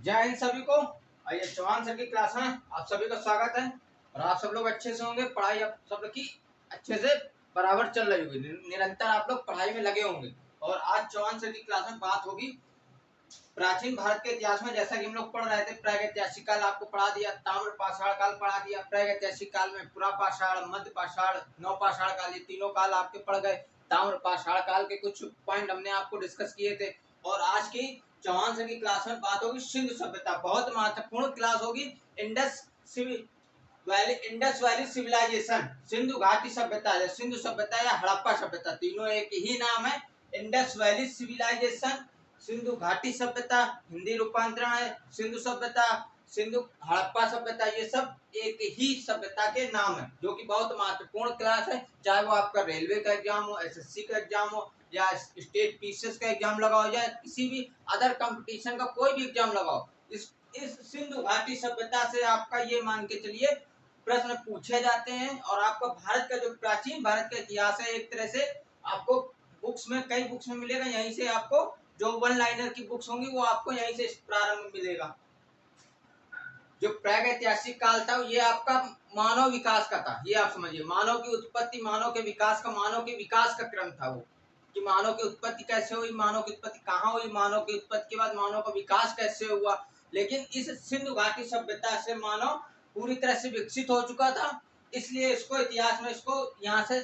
जय हिंद सभी को। आइए चौहान सर की क्लास में आप सभी का स्वागत है और आप सब लोग अच्छे से होंगे। पढ़ाई आप सब लोग की अच्छे से बराबर चल रही होगी, निरंतर आप लोग पढ़ाई में लगे होंगे। और आज चौहान सर की क्लास में बात होगी प्राचीन भारत के इतिहास में। जैसा कि हम लोग पढ़ रहे थे, प्रागैतिहासिक काल आपको पढ़ा दिया, ताम्र पाषाण काल पढ़ा दिया। प्रागैतिहासिक काल में पुरा पाषाण, मध्य पाषाण, नव पाषाण काल, ये तीनों काल आपके पढ़ गए। ताम्र पाषाण काल के कुछ पॉइंट हमने आपको डिस्कस किए थे। और आज की चौहान सर की क्लास में बात होगी सिंधु सभ्यता। बहुत महत्वपूर्ण क्लास होगी। इंडस वैली सिविलाइजेशन, सिंधु घाटी सभ्यता, सिंधु सभ्यता या हड़प्पा सभ्यता, तीनों एक ही नाम है। इंडस वैली सिविलाइजेशन, सिंधु घाटी सभ्यता, हिंदी रूपांतरण है सिंधु सभ्यता, सिंधु हड़प्पा सभ्यता, ये सब एक ही सभ्यता के नाम है, जो कि बहुत महत्वपूर्ण क्लास है। चाहे वो आपका रेलवे का एग्जाम हो, एसएससी का एग्जाम हो, या स्टेट पीसीएस का एग्जाम लगाओ, या किसी भी अदर कंपटीशन का कोई भी एग्जाम लगाओ, इस सिंधु घाटी सभ्यता से आपका ये मान के चलिए प्रश्न पूछे जाते हैं। और आपका भारत का जो प्राचीन भारत का इतिहास है, एक तरह से आपको बुक्स में, कई बुक्स में मिलेगा। यहीं से आपको जो वन लाइनर की बुक्स होंगी वो आपको यहीं से प्रारंभ मिलेगा। जो प्रागैतिहासिक काल था ये आपका मानव विकास का था। ये आप समझिए, मानव की उत्पत्ति, मानव के विकास का, मानव के विकास का क्रम था वो, कि मानव की उत्पत्ति कैसे हुई, मानव की उत्पत्ति कहाँ हुई, मानव की उत्पत्ति के बाद मानव का विकास कैसे हुआ। लेकिन इस सिंधु घाटी सभ्यता से मानव पूरी तरह से विकसित हो चुका था, इसलिए इसको इतिहास में, इसको यहाँ से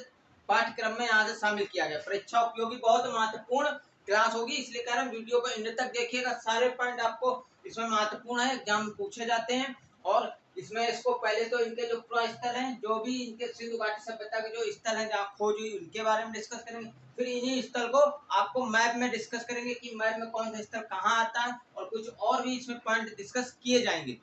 पाठ्यक्रम में यहाँ से शामिल किया गया। परीक्षा उपयोगी बहुत महत्वपूर्ण क्लास होगी, इसलिए कह रहा हूँ वीडियो को एंड तक देखिएगा। सारे पॉइंट आपको इसमें महत्वपूर्ण है, एग्जाम पूछे जाते हैं। और इसमें इसको पहले तो इनके जो पुरा स्थल हैं, जो भी इनके सिंधु घाटी सभ्यता के जो स्थल हैं जहाँ खोज हुई, उनके बारे में डिस्कस करेंगे। फिर इन्हीं स्थल को आपको मैप में डिस्कस करेंगे कि मैप में कौन सा स्थल कहाँ आता है, और कुछ और भी इसमें पॉइंट डिस्कस किए जाएंगे।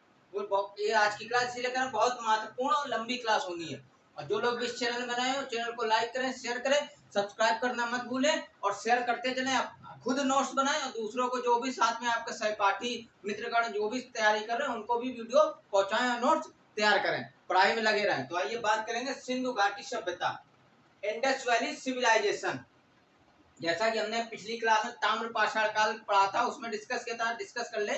ये आज की क्लास इसलिए कर बहुत महत्वपूर्ण और लंबी क्लास होनी है। और जो लोग भी इस चैनल में नए हो, चैनल को लाइक करें, शेयर करें, सब्सक्राइब करना मत भूलें, और शेयर करते चलें। खुद नोट्स बनाएं और दूसरों को, जो भी साथ में आपके सहपाठी मित्रगण जो भी तैयारी कर रहे हैं, उनको भी वीडियो पहुंचाएं और नोट्स तैयार करें, पढ़ाई में लगे रहें। तो आइए बात करेंगे सिंधु घाटी सभ्यता, इंडस वैली सिविलाइजेशन। जैसा कि हमने पिछली क्लास में ताम्र पाषाण काल पढ़ा था, उसमें डिस्कस किया था, डिस्कस कर ले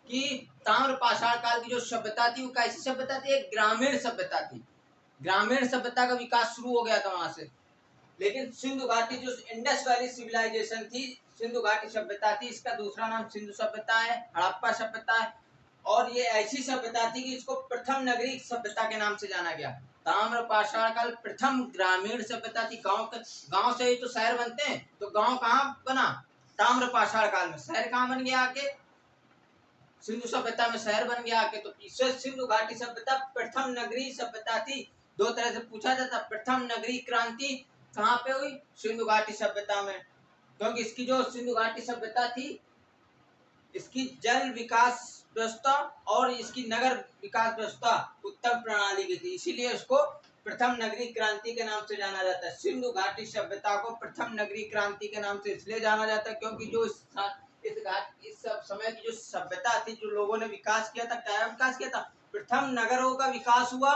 कि ताम्र पाषाण काल की जो सभ्यता थी वो कैसी सभ्यता थी, एक ग्रामीण सभ्यता थी। ग्रामीण सभ्यता का विकास शुरू हो गया था वहां से। लेकिन सिंधु घाटी जो इंडस वैली सिविलाइजेशन थी, सिंधु घाटी सभ्यता थी, इसका दूसरा नाम सिंधु सभ्यता है, हड़प्पा सभ्यता है। और ये ऐसी सभ्यता थी कि इसको प्रथम नगरीय सभ्यता के नाम से जाना गया। ताम्र पाषाण काल प्रथम ग्रामीण सभ्यता थी। गांव से ही तो शहर बनते हैं, तो गांव कहाँ बना, ताम्र पाषाण काल में। शहर कहाँ बन गया आके, सिंधु सभ्यता में शहर बन गया आके। तो इससे सिंधु घाटी सभ्यता प्रथम नगरीय सभ्यता थी। दो तरह से पूछा जाता, प्रथम नगरीय क्रांति कहाँ पे हुई, सिंधु घाटी सभ्यता में। क्योंकि इसकी जो सिंधु घाटी सभ्यता थी, इसकी जल विकास व्यवस्था और इसकी नगर विकास व्यवस्था उत्तम प्रणाली की थी, इसीलिए इसको प्रथम नगरीय क्रांति के नाम से जाना जाता है। सिंधु घाटी सभ्यता को प्रथम नगरीय क्रांति के नाम से इसलिए जाना जाता है क्योंकि जो इस सब समय की जो सभ्यता थी, जो लोगों ने विकास किया था, क्या विकास किया था, प्रथम नगरों का विकास हुआ।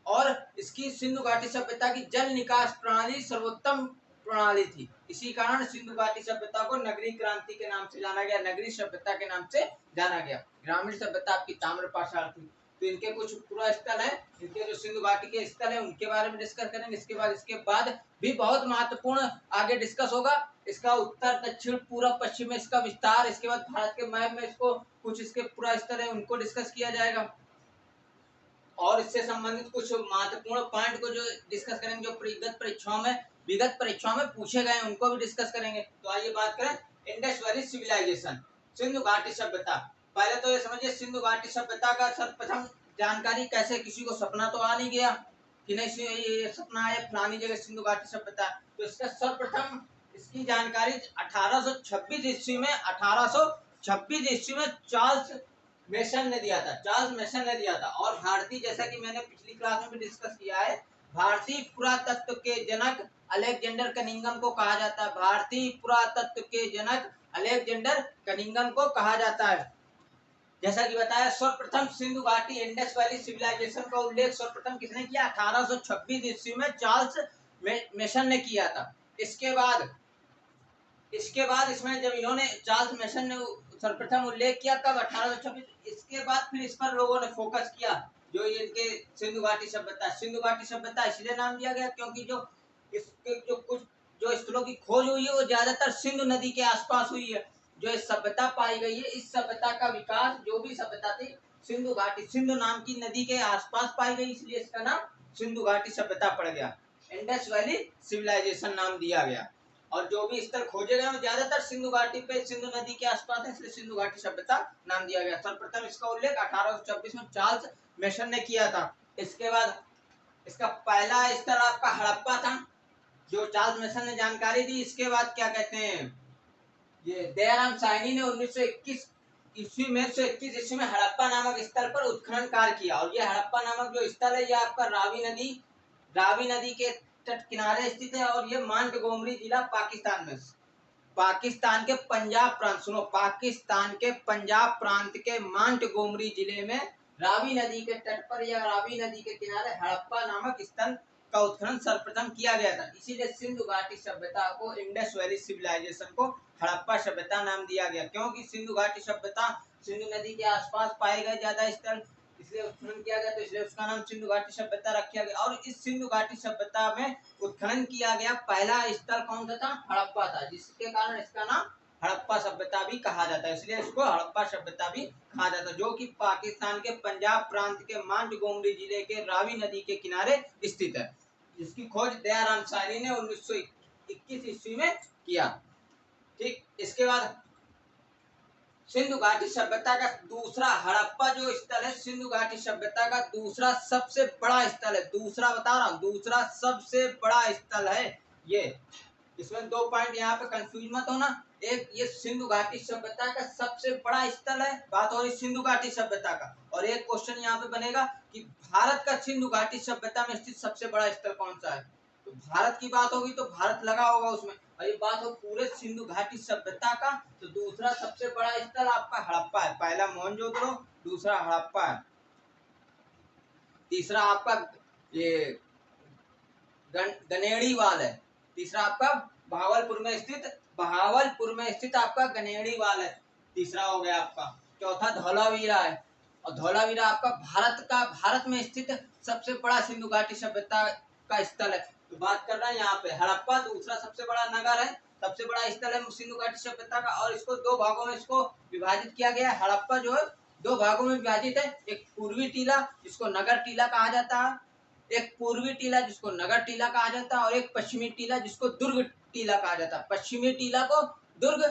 और इसकी सिंधु घाटी सभ्यता की जल निकास प्रणाली सर्वोत्तम प्रणाली थी। इसी कारण सिंधु घाटी सभ्यता को नगरीय क्रांति के नाम से जाना गया, नगरीय सभ्यता के नाम से जाना गया। ग्रामीण सभ्यता आपकी ताम्र पाषाण थी। तो इनके कुछ पूरा स्थल है, इनके जो सिंधु घाटी के स्थल है उनके बारे में डिस्कस करेंगे। इसके बाद भी बहुत महत्वपूर्ण आगे डिस्कस होगा, इसका उत्तर दक्षिण पूर्व पश्चिम में इसका विस्तार। इसके बाद भारत के मैप में इसको कुछ इसके पूरा स्थल है उनको डिस्कस किया जाएगा। और इससे संबंधित कुछ महत्वपूर्ण पॉइंट को जो डिस्कस करेंगे, जो विगत परीक्षाओं में पूछे गए उनको भी डिस्कस करेंगे। तो आइए बात करें इंडस वैली सिविलाइजेशन, सिंधु घाटी सभ्यता। पहले तो ये समझिए सिंधु घाटी सभ्यता का सर्वप्रथम जानकारी कैसे, किसी को सपना तो आ नहीं गया कि नहीं ये सपना है फलानी जगह सिंधु घाटी सभ्यता। तो इसका सर्वप्रथम इसकी जानकारी 1826 ईस्वी में, 1826 ईस्वी में चार्ल्स मेसन ने दिया था। और भारतीय, जैसा कि मैंने पिछली क्लास में भी डिस्कस किया है, भारतीय पुरातत्व के जनक अलेक्जेंडर कनिंघम को कहा जाता है। भारतीय पुरातत्व के जनक अलेक्जेंडर कनिंघम को कहा जाता है। जैसा कि बताया, सर्वप्रथम सिंधु घाटी इंडस वैली सिविलाइजेशन का उल्लेख सर्वप्रथम किसने किया, 1826 ईस्वी में चार्ल्स मेसन ने किया था। इसके बाद इसमें जब इन्होंने, चार्ल्स मेसन ने सर्वप्रथम उल्लेख किया कब 1826। इसके बाद फिर इस पर लोगों ने फोकस किया, जो ये इनके सिंधु घाटी सभ्यता इसलिए नाम दिया गया क्योंकि जो इसके जो कुछ जो स्थलों की खोज हुई है वो ज्यादातर सिंधु नदी के आसपास हुई है। जो इस सभ्यता पाई गई है, इस सभ्यता का विकास जो भी सभ्यता थी सिंधु घाटी, सिंधु नाम की नदी के आसपास पाई गई, इसलिए इसका नाम सिंधु घाटी सभ्यता पड़ गया। इंडस वैली सिविलाइजेशन नाम दिया गया। और जो भी स्थल खोजे गए वो ज्यादातर सिंधु घाटी पे, सिंधु नदी के आसपास है, इसलिए सिंधु घाटी सभ्यता नाम दिया गया। सर्वप्रथम इसका उल्लेख 1826 में चार्ल्स मेसन ने किया था। इसके बाद इसका पहला स्थल आपका हड़प्पा था, जो चार्ल्स मेसन ने जानकारी दी। इसके बाद क्या कहते हैं, ये दयाराम साहनी ने 1921 ईस्वी में 121 ईस्वी में हड़प्पा नामक स्थल पर उत्खनन कार्य किया। और ये हड़प्पा नामक जो स्थल है, ये आपका रावी नदी के तट किनारे स्थित है। और ये मांटगोमरी जिला पाकिस्तान में, पाकिस्तान के पंजाब प्रांत, सुनो, पाकिस्तान के पंजाब प्रांत के मांटगोमरी जिले में रावी नदी के तट पर या रावी नदी के किनारे हड़प्पा नामक स्थल का उत्खनन सर्वप्रथम किया गया था। इसीलिए सिंधु घाटी सभ्यता को, इंडस वैली सिविलाइजेशन को हड़प्पा सभ्यता नाम दिया गया, क्योंकि सिंधु घाटी सभ्यता सिंधु नदी के आसपास पाए गए ज्यादा स्थल, इसलिए उत्खनन किया गया, तो इसलिए उसका नाम सिंधु घाटी सभ्यता रखा गया। और इस सिंधु घाटी सभ्यता में उत्खनन किया गया पहला स्थल कौन सा था? हड़प्पा था, जिसके कारण इसका नाम हड़प्पा सभ्यता भी कहा जाता है, इसलिए इसको हड़प्पा सभ्यता भी कहा जाता है, जो कि पाकिस्तान के पंजाब प्रांत के मांटगोमरी जिले के रावी नदी के किनारे स्थित है, जिसकी खोज दयाराम साहनी ने 1921 ईस्वी में किया। ठीक, इसके बाद सिंधु घाटी सभ्यता का दूसरा, हड़प्पा जो स्थल है सिंधु घाटी सभ्यता का दूसरा सबसे बड़ा स्थल है। दूसरा बता रहा हूँ, दूसरा सबसे बड़ा स्थल है ये। इसमें 2 पॉइंट यहाँ पे कंफ्यूज मत होना। एक, ये सिंधु घाटी सभ्यता का सबसे बड़ा स्थल है, बात हो रही सिंधु घाटी सभ्यता का। और एक क्वेश्चन यहाँ पे बनेगा कि भारत का सिंधु घाटी सभ्यता में स्थित सबसे बड़ा स्थल कौन सा है? तो भारत की बात होगी तो भारत लगा होगा उसमें, और ये बात हो पूरे सिंधु घाटी सभ्यता का, तो दूसरा सबसे बड़ा स्थल आपका हड़प्पा है। पहला मोहनजोदड़ो, दूसरा हड़प्पा है, तीसरा आपका ये गनेड़ीवाल है, तीसरा आपका बहावलपुर में स्थित आपका गनेड़ीवाल है, तीसरा हो गया आपका। चौथा धौलावीरा है, और धौलावीरा आपका भारत में स्थित सबसे बड़ा सिंधु घाटी सभ्यता का स्थल है। तो बात कर रहे हैं यहाँ पे हड़प्पा दूसरा सबसे बड़ा नगर है, सबसे बड़ा स्थल है सिंधु घाटी सभ्यता का। और इसको 2 भागों में इसको विभाजित किया गया है। हड़प्पा जो है 2 भागों में विभाजित है, एक पूर्वी टीला जिसको नगर टीला कहा जाता है, एक पूर्वी टीला जिसको नगर टीला कहा जाता है, और एक पश्चिमी टीला जिसको दुर्ग टीला कहा जाता है। पश्चिमी टीला को दुर्ग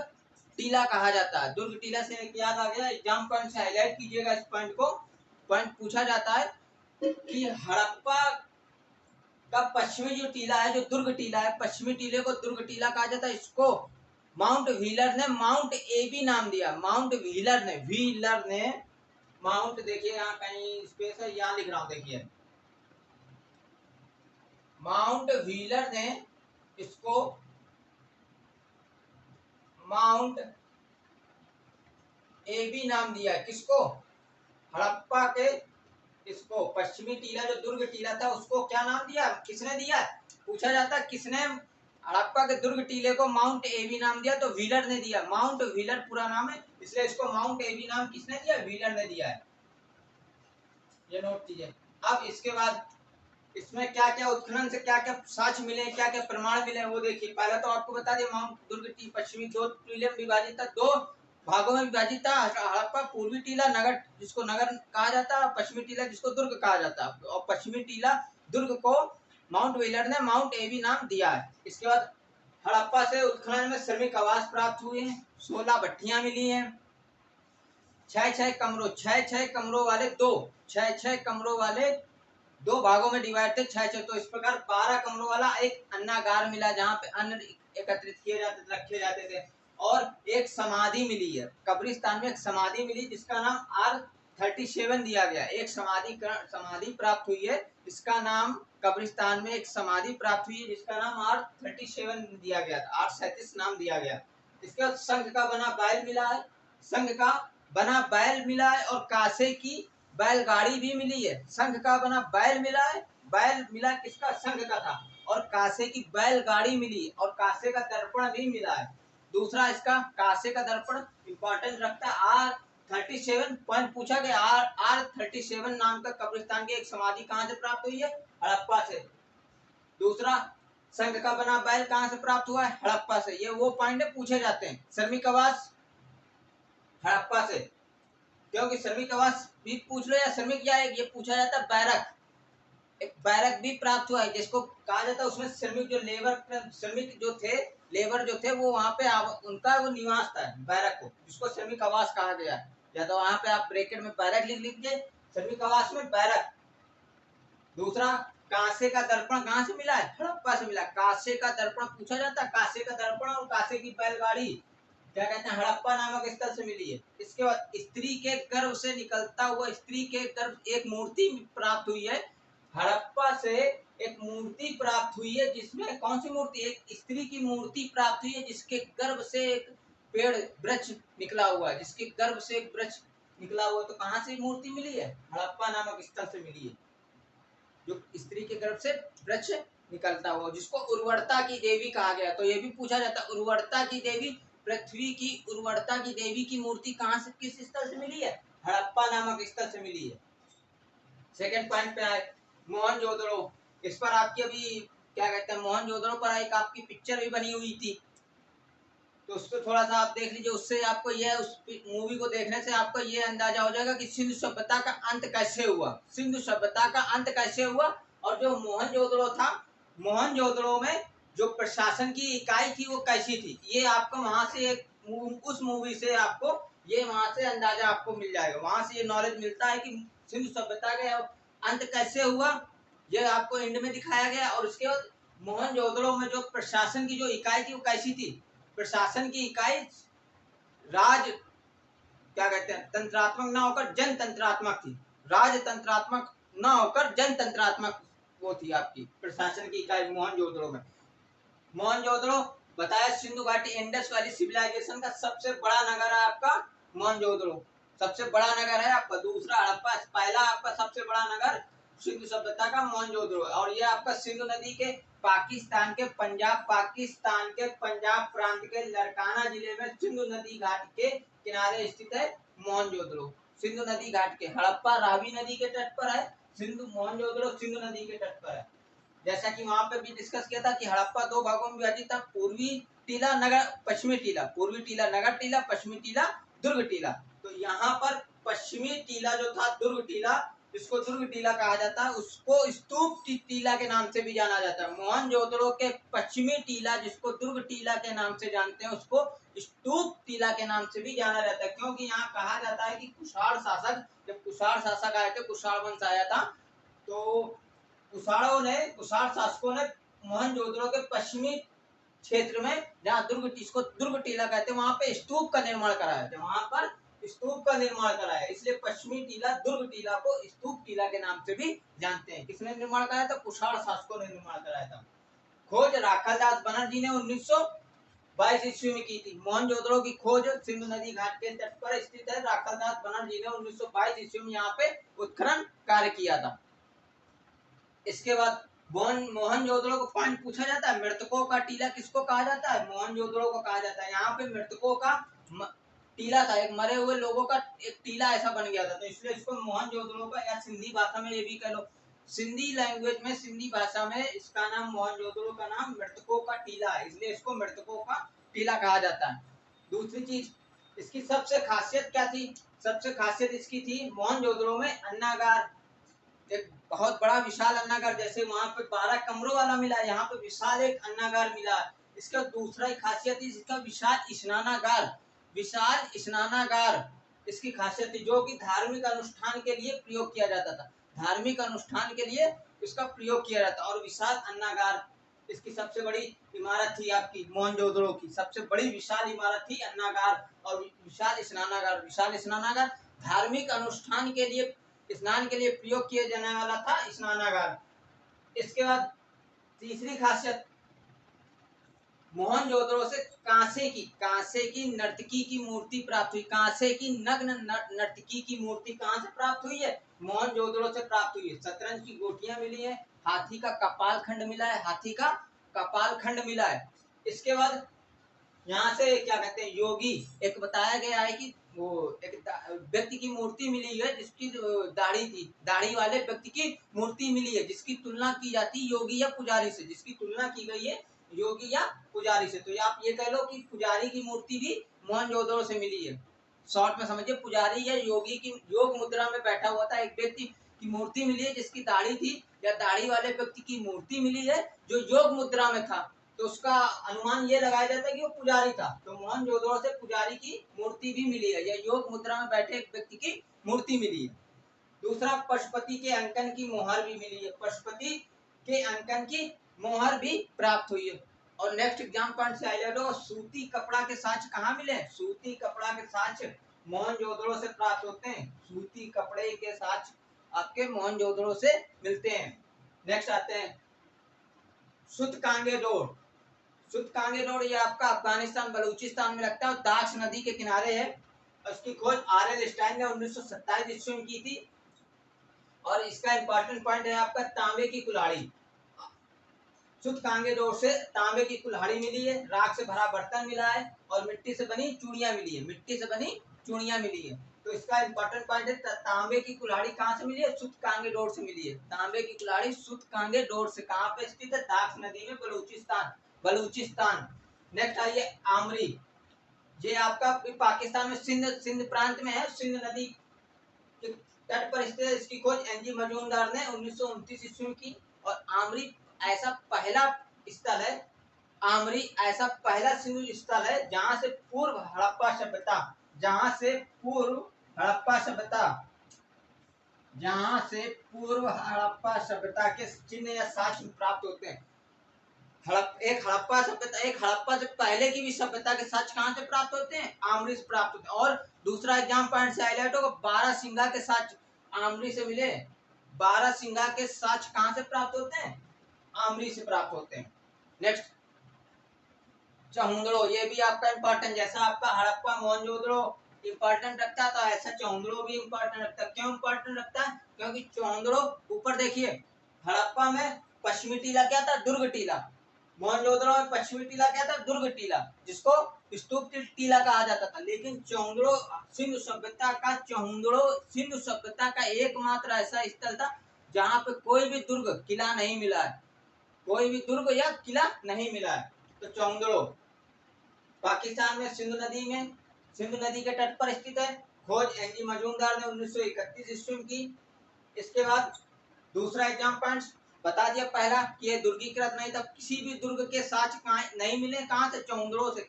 टीला कहा जाता है। दुर्ग टीला से एक याद आ गया, एग्जाम पॉइंट से हाईलाइट कीजिएगा इस पॉइंट को। पॉइंट पूछा जाता है कि हड़प्पा का पश्चिमी जो टीला है, जो दुर्ग टीला है, पश्चिमी टीले को दुर्ग टीला कहा जाता है। इसको माउंट व्हीलर ने माउंट एबी नाम दिया। माउंट व्हीलर ने माउंट, देखिए यहाँ कहीं स्पेस है, यहाँ लिख रहा हूँ, देखिए माउंट व्हीलर ने इसको माउंट एबी नाम दिया। किसको? हड़प्पा के, इसको पश्चिमी टीला जो दुर्ग टीला था उसको क्या नाम दिया, किसने दिया? पूछा जाता किसने हड़प्पा के दुर्ग टीले को माउंट एबी नाम दिया, तो व्हीलर ने दिया। माउंट व्हीलर पूरा नाम है, इसलिए इसको माउंट एबी नाम किसने दिया? व्हीलर ने दिया है, ये नोट कीजिए। अब इसके बाद इसमें क्या क्या उत्खनन से क्या क्या साक्ष्य मिले, क्या क्या प्रमाण मिले, वो देखिए। पहले तो आपको बता दिया माउंट दुर्ग पश्चिमी 2 टीले में विभाजित था, 2 भागों में विभाजित था। हड़प्पा पूर्वी टीला नगर जिसको नगर कहा जाता है, पश्चिमी टीला जिसको दुर्ग कहा जाता है। और पश्चिमी टीला दुर्ग को माउंट व्हीलर ने माउंट एबी नाम दिया है। इसके बाद हड़प्पा से उत्खनन में श्रमिक आवास प्राप्त हुए हैं, 16 भट्टियां मिली हैं, 6 कमरों वाले 2 भागों में डिवाइड थे, 6 तो इस प्रकार 12 कमरों वाला एक अन्नागार मिला, जहाँ पे अन्न एकत्रित किए जाते थे, रखे जाते थे। और एक समाधि मिली है, कब्रिस्तान में एक समाधि मिली जिसका नाम R37 दिया गया। एक समाधि प्राप्त हुई है, इसका नाम कब्रिस्तान में एक समाधि प्राप्त हुई है जिसका नाम R37 दिया गया था, R37 नाम दिया गया। इसके बाद संघ का बना बैल मिला है, संघ का बना बैल मिला है, और कासे की बैलगाड़ी भी मिली है। संघ का बना बैल मिला है, बैल मिला किसका? संघ का था। और कासे की बैलगाड़ी मिली, और कासे का दर्पण भी मिला है। दूसरा इसका कांसे का दर्पण इंपॉर्टेंट रखता है। R37 पॉइंट पूछा गया, R37 नाम का कब्रिस्तान की एक समाधि कहाँ से प्राप्त हुई है? हड़प्पा से। दूसरा, संघ का बना बैल कहाँ से प्राप्त हुआ है? हड़प्पा से। ये वो पॉइंट पूछे जाते हैं। श्रमिक आवास हड़प्पा से, क्योंकि श्रमिक आवास भी पूछ लो या श्रमिक, या ये पूछा जाता है बैरक, एक बैरक भी प्राप्त हुआ है जिसको कहा जाता है, उसमें श्रमिक जो श्रमिक जो थे, लेबर जो थे वो वहां पे उनका वो निवास था बैरक को, जिसको श्रमिक आवास कहा गया है। या तो वहां पे आप ब्रैकेट में बैरक लिख लीजिए, श्रमिक आवास में बैरक। दूसरा, कांसे का दर्पण कहाँ से मिला है? हड़प्पा से मिला। कांसे का दर्पण पूछा जाता है, कांसे का दर्पण और कांसे की बैलगाड़ी क्या कहते हैं? हड़प्पा नामक स्थल से मिली है। इसके बाद स्त्री के गर्भ से निकलता हुआ, स्त्री के गर्भ एक मूर्ति प्राप्त हुई है हड़प्पा से। एक मूर्ति प्राप्त हुई है जिसमें, कौन सी मूर्ति? एक स्त्री की मूर्ति प्राप्त हुई है जिसके गर्भ से एक पेड़ वृक्ष निकला हुआ है, जिसके गर्भ से एक वृक्ष निकला हुआ। तो कहाँ से मूर्ति मिली है? हड़प्पा नामक स्थल से मिली है, जो स्त्री के गर्भ से वृक्ष निकलता हुआ, जिसको उर्वरता की देवी कहा गया। तो ये भी पूछा जाता है, उर्वरता की देवी, पृथ्वी की उर्वरता की देवी की मूर्ति कहाँ से, किस स्थल से मिली है? हड़प्पा नामक स्थल से मिली है। सेकंड पॉइंट पे आए, मोहनजोदड़ो। इस पर आपकी अभी क्या कहते हैं, मोहनजोदड़ो पर एक आपकी पिक्चर भी बनी हुई थी, तो उसको थोड़ा सा आप देख लीजिए। उससे आपको यह, उस मूवी को देखने से आपको ये अंदाजा हो जाएगा कि सिंधु सभ्यता का अंत कैसे हुआ, सिंधु सभ्यता का अंत कैसे हुआ। और जो मोहनजोदड़ो था, मोहनजोदड़ो में जो प्रशासन की इकाई थी वो कैसी थी, ये आपको वहां से उस मूवी से आपको ये वहां से अंदाजा आपको मिल जाएगा। वहां से ये नॉलेज मिलता है कि सिंधु सभ्यता का अंत कैसे हुआ, ये आपको एंड में दिखाया गया। और उसके बाद मोहनजोदड़ो में जो प्रशासन की जो इकाई थी वो कैसी थी? प्रशासन की इकाई राज क्या कहते हैं, तंत्रात्मक ना होकर जनतंत्रात्मक थी। राजतंत्रात्मक ना होकर जनतंत्रात्मक वो थी आपकी प्रशासन की इकाई मोहनजोदड़ो में। मोहनजोदड़ो बताया सिंधु घाटी इंडस वैली सिविलाइजेशन का सबसे बड़ा नगर है आपका मोहनजोदड़ो, सबसे बड़ा नगर है आपका। दूसरा हड़प्पा, पहला आपका सबसे बड़ा नगर सिंधु सभ्यता का मोहनजोदड़ो। और ये आपका सिंधु नदी के पाकिस्तान के पंजाब प्रांत के लरकाना जिले में सिंधु नदी घाट के किनारे स्थित है मोहनजोदड़ो। सिंधु नदी घाट के, हड़प्पा रावी नदी के तट पर है, मोहनजोदड़ो सिंधु नदी के तट पर है। जैसा कि वहां पे भी डिस्कस किया था कि हड़प्पा दो भागों में विभाजित था, पूर्वी टीला नगर, पश्चिमी टीला। पूर्वी टीला नगर टीला, पश्चिमी टीला दुर्ग टीला। तो यहाँ पर पश्चिमी टीला जो था दुर्ग टीला, जिसको दुर्ग टीला कहा जाता है, उसको स्तूप टीला के नाम से भी जाना जाता है। मोहनजोदड़ो के पश्चिमी टीला, जिसको दुर्ग टीला के नाम से जानते हैं, उसको स्तूप टीला के नाम से भी जाना जाता है। क्योंकि यहाँ कहा जाता है कि कुषाण शासक, जब कुषाण शासक आए थे, कुषाण वंश आया था, तो कुषाण शासकों ने मोहनजोदड़ो के पश्चिमी क्षेत्र में, जहाँ इसको दुर्ग टीला कहते हैं, वहां पे स्तूप का निर्माण कराया था, वहां पर स्तूप का निर्माण कराया। इसलिए पश्चिमी टीला दुर्ग टीला को स्तूप टीला के नाम से भी जानते हैं। किसने निर्माण कराया था? कुषाण शासकों ने निर्माण कराया था। खोज राखालदास बनर्जी ने 1922 ईस्वी में की थी। मोहनजोदड़ो की खोज सिंधु नदी घाट के तट पर स्थित है। राखालदास बनर्जी ने 1922 ईस्वी में यहाँ पे उत्खनन कार्य किया था। इसके बाद मोहनजोदड़ो को पॉइंट पूछा जाता है, मृतकों का टीला किसको कहा जाता है? मोहनजोदड़ो को कहा जाता है। यहाँ पे मृतकों का टीला था, एक मरे हुए लोगों का एक टीला ऐसा बन गया था, तो इसलिए इसको मोहनजोदड़ो का, या सिंधी भाषा में ये भी कह लो, सिंधी लैंग्वेज में, सिंधी भाषा में इसका नाम, मोहनजोदड़ो का नाम मृतकों का टीला है, इसलिए इसको मृतकों का टीला कहा जाता है। दूसरी चीज, इसकी सबसे खासियत क्या थी? सबसे खासियत इसकी थी, मोहनजोदड़ो में अन्नागार, एक बहुत बड़ा विशाल अन्नागार, जैसे वहां पे 12 कमरों वाला मिला, यहाँ पे विशाल एक अन्नागार मिला। इसका दूसरा खासियत है इसका विशाल स्नानागार, विशाल स्नानागार इसकी खासियत थी, जो कि धार्मिक अनुष्ठान के लिए प्रयोग किया जाता था, धार्मिक अनुष्ठान के लिए इसका प्रयोग किया जाता। और विशाल अन्नागार इसकी सबसे बड़ी इमारत थी आपकी मोहनजोदड़ो की, सबसे बड़ी विशाल इमारत थी अन्नागार। और विशाल स्नानागार, विशाल स्नानागार धार्मिक अनुष्ठान के लिए, स्नान के लिए प्रयोग किया जाने वाला था स्नानागार। इसके बाद तीसरी खासियत, मोहनजोदड़ो से कांसे की नर्तकी की मूर्ति प्राप्त हुई। कांसे की नग्न नर्तकी की मूर्ति कहां से प्राप्त हुई है? मोहनजोदड़ो से प्राप्त हुई है। शतरंज की गोटियां मिली है, हाथी का कपाल खंड मिला है, हाथी का कपाल खंड मिला है। इसके बाद यहाँ से क्या कहते हैं योगी, एक बताया गया है कि वो एक व्यक्ति की मूर्ति मिली है जिसकी दाढ़ी थी, दाढ़ी वाले व्यक्ति की मूर्ति मिली है जिसकी तुलना की जाती है योगी या पुजारी से, जिसकी तुलना की गई है योगी या पुजारी से। तो आप ये कह लो कि पुजारी की मूर्ति भी मोहनजोदड़ो से मिली है। शॉर्ट में समझिए, पुजारी या योगी की योग मुद्रा में बैठा हुआ था एक व्यक्ति की मूर्ति मिली है जिसकी दाढ़ी थी, या दाढ़ी वाले व्यक्ति की मूर्ति मिली है जो योग मुद्रा में था, तो उसका अनुमान ये लगाया जाता है कि वो पुजारी था। तो मोहनजोदड़ो से पुजारी की मूर्ति भी मिली है, या योग मुद्रा में बैठे एक व्यक्ति की मूर्ति मिली है। दूसरा, पशुपति के अंकन की मोहर भी मिली है, पशुपति के अंकन की मोहर भी प्राप्त हुई है। और नेक्स्ट एग्जाम पॉइंट से आइए लो, सूती कपड़ा के साक्ष्य कहाँ मिले? सूती कपड़ा के साक्ष्य मोहनजोदड़ो से प्राप्त होते हैं, सूती कपड़े के साक्ष्य आपके मोहनजोदड़ो से मिलते हैं। नेक्स्ट आते हैं सुतकांगेडोर। सुतकांगेडोर ये आपका अफगानिस्तान बलूचिस्तान में लगता है और दाक्ष नदी के किनारे है। उसकी खोज आर.एल. स्टाइन ने 1927 ईस्वी में की थी। और इसका इंपॉर्टेंट पॉइंट है आपका तांबे की कुल्हाड़ी। सुतकांगेडोर से तांबे की कुल्हाड़ी मिली है, राख से भरा बर्तन मिला है और मिट्टी से बनी चूड़ियां मिली है, मिट्टी से बनी चूड़ियां मिली है। तो इसका इंपॉर्टेंट पॉइंट है तांबे की कुल्हाड़ी कहाँ से मिली है? सुतकांगेडोर से मिली है। तांबे की कुल्हाड़ी सुतकांगेडोर से कहाँ पे स्थित है? दाक्ष नदी में, बलूचिस्तान, बलूचिस्तान। नेक्स्ट आइए आमरी। ये आपका पाकिस्तान में सिंध प्रांत में है, सिंध नदी के तट पर स्थित है। इसकी खोज एनजी मजूमदार ने 1929 ईस्वी में की। और आमरी ऐसा पहला स्थल है, आमरी ऐसा पहला सिंधु स्थल है जहां से पूर्व हड़प्पा सभ्यता, जहां से पूर्व हड़प्पा सभ्यता, जहां से पूर्व हड़प्पा सभ्यता के चिन्ह या साक्ष्य प्राप्त होते हैं। एक हड़प्पा सभ्यता, एक हड़प्पा से पहले की भी सभ्यता के साक्ष्य कहां से प्राप्त होते हैं? आमरी से प्राप्त होते हैं। और दूसरा एग्जाम पॉइंट से हाईलाइट होगा, बारहसिंगा के साक्ष्य आमरी से मिले। बारहसिंगा के साक्ष्य कहां से प्राप्त होते हैं? आमरी से प्राप्त होते हैं। नेक्स्ट चहुंदड़ो, ये भी आपका इंपॉर्टेंट, जैसा आपका हड़प्पा मोहनजोदड़ो इंपॉर्टेंट रखता है तो ऐसा चहुंदड़ो भी इंपॉर्टेंट रखता है। क्यों इंपॉर्टेंट रखता है? क्योंकि चहुंदड़ो, ऊपर देखिए, हड़प्पा में पश्चिमी टीला क्या था? दुर्ग टीला। मोहनजोदड़ो में पश्चिमी टीला क्या था? दुर्ग टीला, जिसको स्तूप टीला कहा जाता था। लेकिन चहुंदड़ो सिंधु सभ्यता का, चहुंदड़ो सिंधु सभ्यता का एकमात्र ऐसा स्थल था जहां पे कोई भी दुर्ग किला नहीं मिला है, कोई भी दुर्ग या किला नहीं मिला है। तो चहुंदड़ो पाकिस्तान में सिंधु नदी में, सिंधु नदी के तट पर स्थित है। खोज एनजी मजूमदार ने 1931 ईस्वी में की। इसके बाद दूसरा एग्जाम पॉइंट बता दिया, पहला कि ये दुर्गीकृत नहीं था, किसी भी दुर्ग के साक्ष्य नहीं मिले। कहां से? चहुंदड़ो से।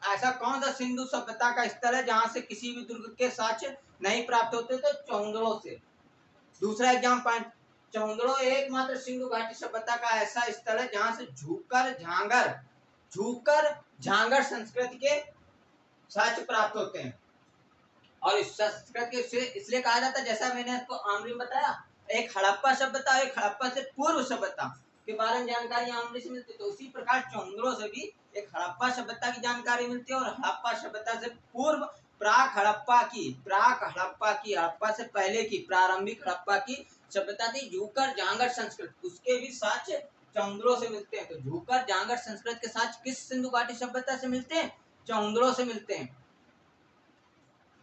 ऐसा कौन सा सिंधु सभ्यता का स्थल है जहां से किसी भी दुर्ग के साक्ष्य नहीं प्राप्त होते? तो चहुंदड़ो से। दूसरा एग्जाम पॉइंट, चहुंदड़ो एकमात्र सिंधु घाटी सभ्यता का ऐसा स्थल है जहां से झूकर झांगर संस्कृति के साक्ष्य प्राप्त होते हैं। और इस संस्कृति से इसलिए कहा जाता है, जैसा मैंने आपको आमरी में बताया, एक हड़प्पा सभ्यता, एक हड़प्पा से पूर्व सभ्यता के बारे में जानकारी आमरी से मिलती है। तो उसी प्रकार चहुंदड़ो से भी एक हड़प्पा सभ्यता की जानकारी मिलती है और हड़प्पा सभ्यता से पूर्व प्राक हड़प्पा की, हड़प्पा से पहले की, प्रारंभिक हड़प्पा की सभ्यता थी झूकर जांगर संस्कृति, उसके भी साक्ष्य चहुंदड़ो से मिलते हैं। तो झूकर जांगर संस्कृति के साक्ष्य किस सिंधु घाटी सभ्यता से मिलते हैं? चहुंदड़ो से मिलते हैं।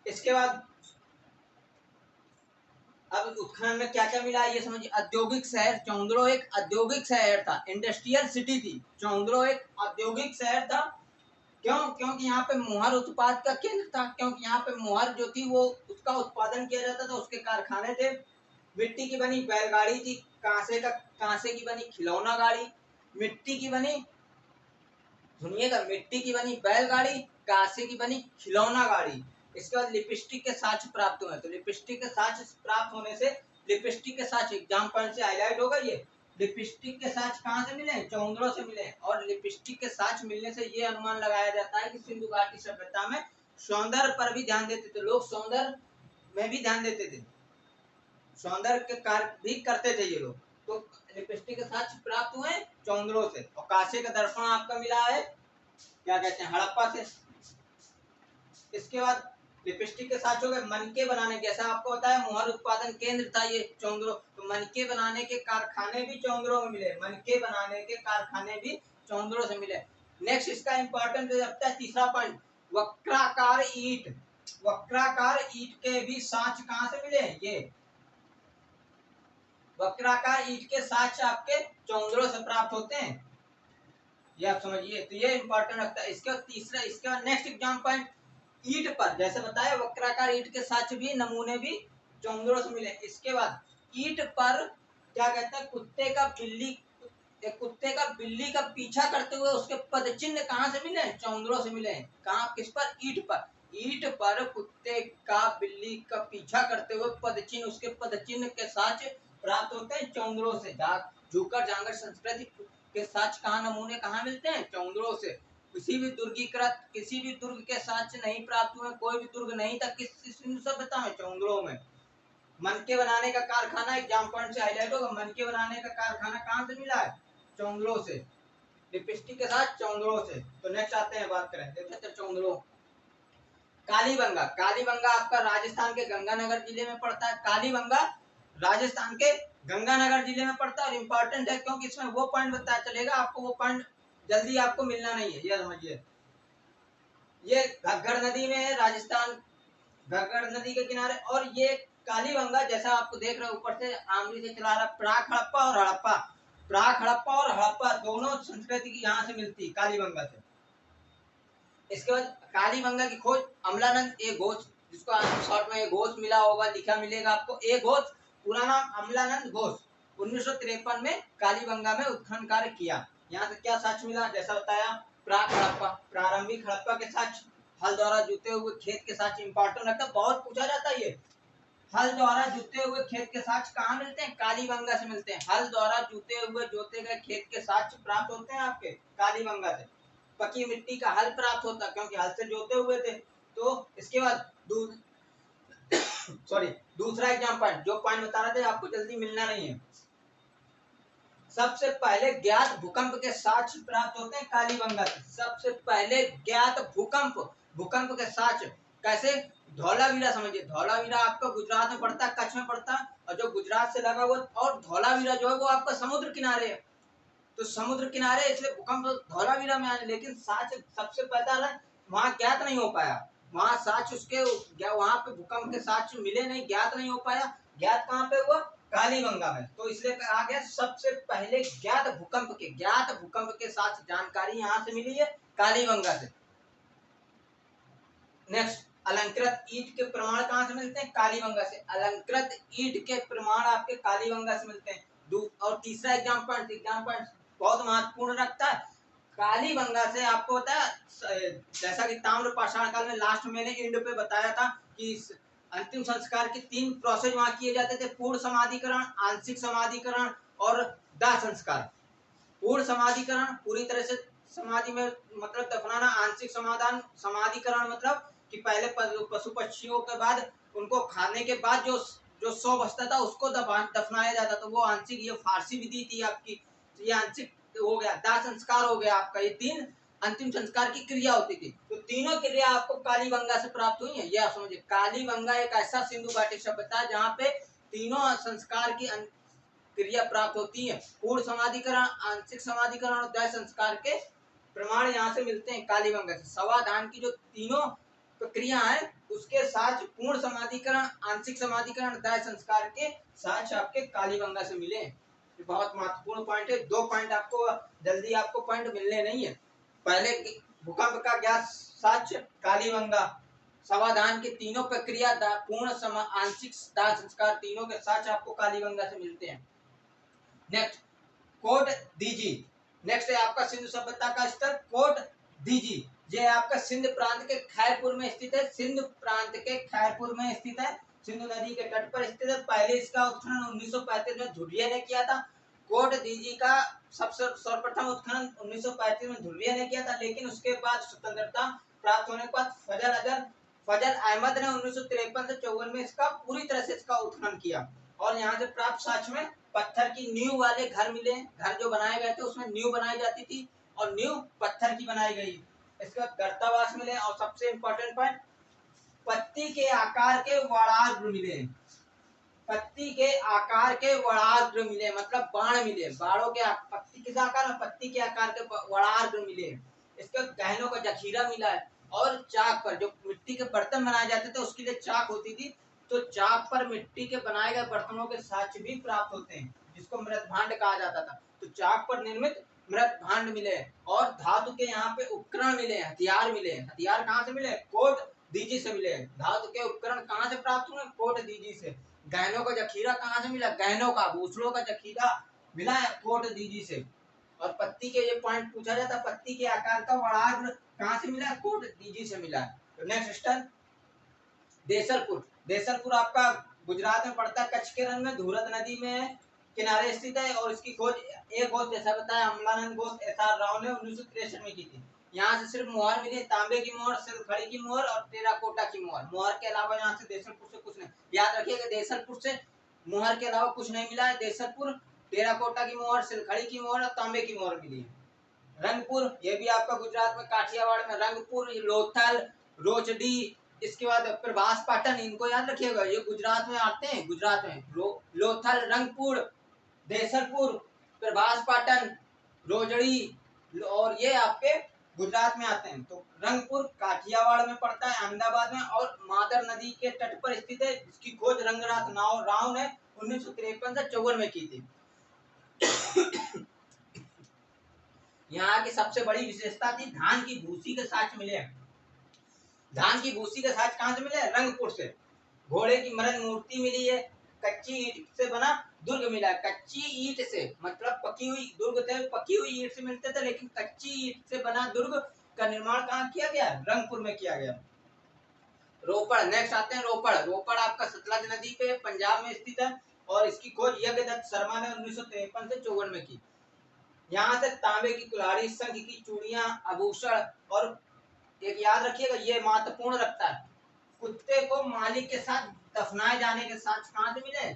इसके बाद अब उत्खनन में क्या क्या मिला ये समझिए। औद्योगिक शहर, चहुंदड़ो एक औद्योगिक शहर था, इंडस्ट्रियल सिटी थी। चहुंदड़ो एक औद्योगिक शहर था। क्यों? क्योंकि यहाँ पे मोहर उत्पाद का केंद्र था, क्योंकि यहाँ पे मोहर जो थी वो उसका उत्पादन किया जाता था, उसके कारखाने थे। मिट्टी की बनी बैलगाड़ी थी, कांसे की बनी खिलौना गाड़ी, मिट्टी की बनी, सुनिएगा, मिट्टी की बनी बैलगाड़ी, कांसे की बनी खिलौना गाड़ी। इसके बाद लिपस्टिक के साक्ष्य प्राप्त हुए। तो लिपस्टिक के साक्ष्य प्राप्त होने से, लिपस्टिक के साक्ष्य एग्जाम पॉइंट से हाईलाइट होगा ये। लिपस्टिक के साक्ष्य कहाँ से मिले? चहुंदड़ो से मिले। और लिपस्टिक के साक्ष्य मिलने से ये अनुमान लगाया जाता है कि सिंधु घाटी सभ्यता में सौंदर्य पर भी ध्यान देते थे लोग, सौंदर्य में भी ध्यान देते थे, सौंदर्य के कार्य भी करते थे ये लोग। तो लिपस्टिक के साक्ष्य प्राप्त हुए चहुंदड़ो से। और कांसे का दर्पण आपका मिला है, क्या कहते हैं, हड़प्पा से। इसके बाद लिपस्टिक के साथ हो गए मनके बनाने, जैसा आपको बताया मोहर उत्पादन केंद्र था ये चहुंदड़ो, तो मनके बनाने के कारखाने भी चहुंदड़ो में मिले, मनके बनाने के कारखाने भी चहुंदड़ो से मिले। नेक्स्ट इसका इंपॉर्टेंट जो लगता है तीसरा पॉइंट, वक्राकार ईंट। वक्राकार ईंट के भी साँच कहाँ से मिले? ये वक्राकार ईंट के साँच आपके चौंदरों से प्राप्त होते हैं, ये आप समझिए। तो ये इंपॉर्टेंट लगता है। इसका तीसरा, इसका नेक्स्ट एग्जाम पॉइंट, ईंट पर जैसे बताया वक्राकार ईंट के साँच भी नमूने भी चौंदरों से मिले। इसके बाद ईंट पर क्या कहते हैं, कुत्ते का बिल्ली का पीछा करते हुए उसके पदचिन्ह कहाँ से मिले? चौंदरों से मिले। कहाँ, किस पर? ईंट पर। ईंट पर कुत्ते का बिल्ली का पीछा करते हुए पदचिन्ह, उसके पदचिन्ह के साथ प्राप्त होते हैं चौंदरों से। झूकर जांगर संस्कृति के साथ कहाँ नमूने कहाँ मिलते हैं? चौंदरों से। किसी भी दुर्ग के साथ नहीं प्राप्त हुए, कोई भी दुर्ग नहीं था किस सिंधु सभ्यता में? चौंदरों में। मनके बनाने का कारखाना एग्जाम पॉइंट से हाईलाइट होगा। मनके बनाने का कारखाना कहाँ से मिला है? चौंदरों से। लिपस्टिक के साथ चौंदरों से। तो नेक्स्ट आते हैं, बात करें देखते हैं चौंदरों। कालीबंगा। कालीबंगा आपका राजस्थान के गंगानगर जिले में पड़ता है। कालीबंगा राजस्थान के गंगानगर जिले में पड़ता है और इम्पोर्टेंट है क्योंकि इसमें वो पॉइंट बताया चलेगा आपको, वो पॉइंट जल्दी आपको मिलना नहीं है, ये समझिए। ये घग्गर नदी में है, राजस्थान घग्गर नदी के किनारे। और ये कालीबंगा जैसा आपको देख रहे हो ऊपर से आंगुली से चला रहा, प्राक हड़प्पा और हड़प्पा, प्राक हड़प्पा और हड़प्पा दोनों संस्कृति की यहाँ से मिलती है, कालीबंगा से। इसके बाद कालीबंगा की खोज अमलानंद ए घोष, जिसको शॉर्ट में घोष मिला होगा, लिखा मिलेगा आपको, ए घोष, पूरा नाम अमलानंद घोष, 1953 में कालीबंगा में उत्खनन कार्य किया। यहाँ से क्या साक्ष्य मिला? जैसा बताया, प्राक हड़प्पा, प्रारंभिक हड़प्पा के साक्ष्य, हल द्वारा जुते हुए खेत के साक्ष्य। इंपॉर्टेंट लगता है, बहुत पूछा जाता है ये। हल द्वारा जुते हुए खेत के साक्ष्य कहाँ मिलते हैं? कालीबंगा से मिलते हैं। हल द्वारा जुते हुए जोते गए खेत के साक्ष्य प्राप्त होते हैं आपके कालीबंगा से। पकी मिट्टी का हल प्राप्त होता क्योंकि हल से जोते हुए थे। तो इसके बाद दूसरा एग्जाम पॉइंट, जो पॉइंट बता रहे थे आपको जल्दी मिलना नहीं है। सबसे पहले ज्ञात भूकंप के साक्ष्य प्राप्त होते हैं कालीबंगा से। सबसे पहले ज्ञात भूकंप के साक्ष्य कैसे? धौलावीरा समझिए। धौलावीरा आपका गुजरात में पड़ता है, कच्छ में पड़ता है, और जो गुजरात से लगा हुआ, और धौलावीरा जो है वो आपका समुद्र किनारे है। तो समुद्र किनारे इसलिए भूकंप धौलावीरा में आने, लेकिन साक्ष्य सबसे पहला वहां ज्ञात नहीं हो पाया। वहां साक्ष्य उसके वहां पे भूकंप के साक्ष्य मिले नहीं, ज्ञात नहीं हो पाया। ज्ञात कहाँ पे हुआ? कालीबंगा में। तो इसलिए कहा गया सबसे पहले ज्ञात भूकंप के साथ जानकारी यहाँ से मिली है, कालीबंगा से। नेक्स्ट, अलंकृत ईंट के प्रमाण कहाँ से मिलते हैं? कालीबंगा से। अलंकृत ईंट के प्रमाण आपके कालीबंगा से मिलते हैं। और तीसरा एग्जाम पॉइंट बहुत महत्वपूर्ण रखता है। कालीबंगा से आपको पता है, जैसा कि ताम्र पाषाण काल में लास्ट मैंने एंड पे बताया था कि अंतिम संस्कार के 3 प्रोसेस वहां किए जाते थे, पूर्ण समाधिकरण, आंशिक समाधिकरण और दाह संस्कार। पूर्ण समाधिकरण पूरी तरह से समाधि में मतलब दफनाना, आंशिक समाधिकरण मतलब कि पहले पशु पक्षियों के बाद उनको खाने के बाद जो जो शव बचता था उसको दफनाया जाता, तो वो आंशिक, ये फारसी विधि थी आपकी। ये आंशिक हो गया। दाह संस्कार हो गया आपका। ये 3 अंतिम संस्कार की क्रिया होती थी। तो तीनों क्रिया आपको कालीबंगा से प्राप्त हुई है, यह समझिए। कालीबंगा एक ऐसा सिंधु घाटी सभ्यता है जहाँ पे तीनों संस्कार की क्रिया प्राप्त होती है। पूर्ण समाधिकरण, आंशिक समाधिकरण और दाह संस्कार के प्रमाण यहाँ से मिलते हैं कालीबंगा से। समाधान की जो तीनों प्रक्रिया है उसके साथ पूर्ण समाधिकरण, आंशिक समाधिकरण, दाह संस्कार के साथ आपके कालीबंगा से मिले। ये बहुत महत्वपूर्ण पॉइंट है। 2 पॉइंट आपको जल्दी आपको पॉइंट मिलने नहीं है। पहले भूकंप का ज्ञात साक्ष्य कालीबंगा, समाधान की तीनों प्रक्रिया, पूर्ण आंशिक दाह संस्कार, तीनों के साक्ष्य आपको कालीबंगा से मिलते हैं। नेक्स्ट, कोट दीजी। नेक्स्ट है आपका सिंधु सभ्यता का स्तर, कोट दीजी। ये आपका सिंध प्रांत के खैरपुर में स्थित है। सिंध प्रांत के खैरपुर में स्थित है, सिंधु नदी के तट पर स्थित है। पहले इसका उत्खनन 1935 में धुर्रिया ने किया था। कोट दीजी का सबसे सर्वप्रथम उत्खनन 1935 में धुर्रिया ने किया था, लेकिन उसके बाद स्वतंत्रता प्राप्त होने के बाद फजल अहमद ने 1953 से 54 में इसका पूरी तरह से इसका उत्खनन किया। और यहाँ से प्राप्त साक्ष्य में पत्थर की नींव वाले घर मिले। घर जो बनाए गए थे उसमें नींव बनाई जाती थी और नींव पत्थर की बनाई गई। इसके बाद गर्तावास मिले और सबसे इंपॉर्टेंट पॉइंट, पत्ती के आकार के वड़ाग्र मिले। पत्ती के आकार के वड़ाग्र मिले मतलब बाण मिले। बाणों के पत्ती किस आकार में? पत्ती के आकार के वड़ाग्र मिले। इसके गहनों का जखीरा मिला है। और चाक पर, जो मिट्टी के बर्तन बनाए जाते थे उसके लिए चाक होती थी, तो चाक पर मिट्टी के बनाए गए बर्तनों के साक्ष्य भी प्राप्त होते हैं, जिसको मृत भांड कहा जाता था। तो चाक पर निर्मित मृत भांड मिले। और धातु के यहाँ पे उपकरण मिले, हथियार मिले। हथियार कहाँ से मिले? कोट दीजी से मिले। धातु के उपकरण कहाँ से प्राप्त हुए? कोट दीजी से। गहनों का जखीरा कहाँ से मिला? गहनों का, आभूषणों का जखीरा मिला है कोट दीजी से। और पत्ती के, ये पॉइंट पूछा जाता, पत्ती के आकार का वड़ाग्र कहाँ से मिला? कोट दीजी से मिला। तो नेक्स्ट स्टेप, देसलपुर। देसलपुर आपका गुजरात में पड़ता है, कच्छ के रन में, धूरत नदी में किनारे स्थित है। और इसकी खोज एक गोश्त, जैसा बताया, अमलानंद गोश्त एसआर राव ने 1963 में की थी। यहाँ से सिर्फ मोहर मिली, तांबे की मोहर, सिलखड़ी की मोहर और टेराकोटा की मोहर। मोहर के अलावा यहाँ से देसलपुर से कुछ नहीं। याद रखिएगा, देसलपुर से मोहर के अलावा कुछ नहीं मिला है। देसलपुर टेराकोटा की मोहर, सिलखड़ी की मोहर और तांबे की मोहर मिली है। रंगपुर, ये भी आपका गुजरात में काठियावाड़ में। रंगपुर, लोथल, रोचडी, इसके बाद प्रभास पाटन, इनको याद रखिएगा, ये गुजरात में आते हैं। गुजरात में लोथल, रंगपुर, देसलपुर, प्रभास पाटन, रोजड़ी, और ये आपके गुजरात में आते हैं। तो रंगपुर काठियावाड़ में पड़ता है, अहमदाबाद में, और मादर नदी के तट पर स्थित है। इसकी खोज रंगनाथ राव ने 1953 से 54 में की थी। यहाँ की सबसे बड़ी विशेषता थी, धान की भूसी के साक्ष्य मिले। धान की भूसी के साक्ष्य कहाँ से मिले? रंगपुर से। घोड़े की मरद मूर्ति मिली है। कच्ची ईंट से बना दुर्ग मिला है। कच्ची ईंट से मतलब पकी हुई, दुर्ग थे पकी हुई ईंट से मिलते थे, लेकिन कच्ची ईंट से बना दुर्ग का निर्माण कहाँ किया गया? रंगपुर में किया गया। रोपड़, नेक्स्ट आते हैं रोपड़। रोपड़ आपका सतलज नदी पे पंजाब में स्थित है। और इसकी खोज यज्ञदत्त शर्मा ने 1953 से 54 में की। यहाँ से तांबे की कुल्हाड़ी, शंख की चूड़ियां, आभूषण, और एक याद रखिएगा, ये महत्वपूर्ण रखता है, कुत्ते को मालिक के साथ दफनाए जाने के साथ कहाँ से मिले?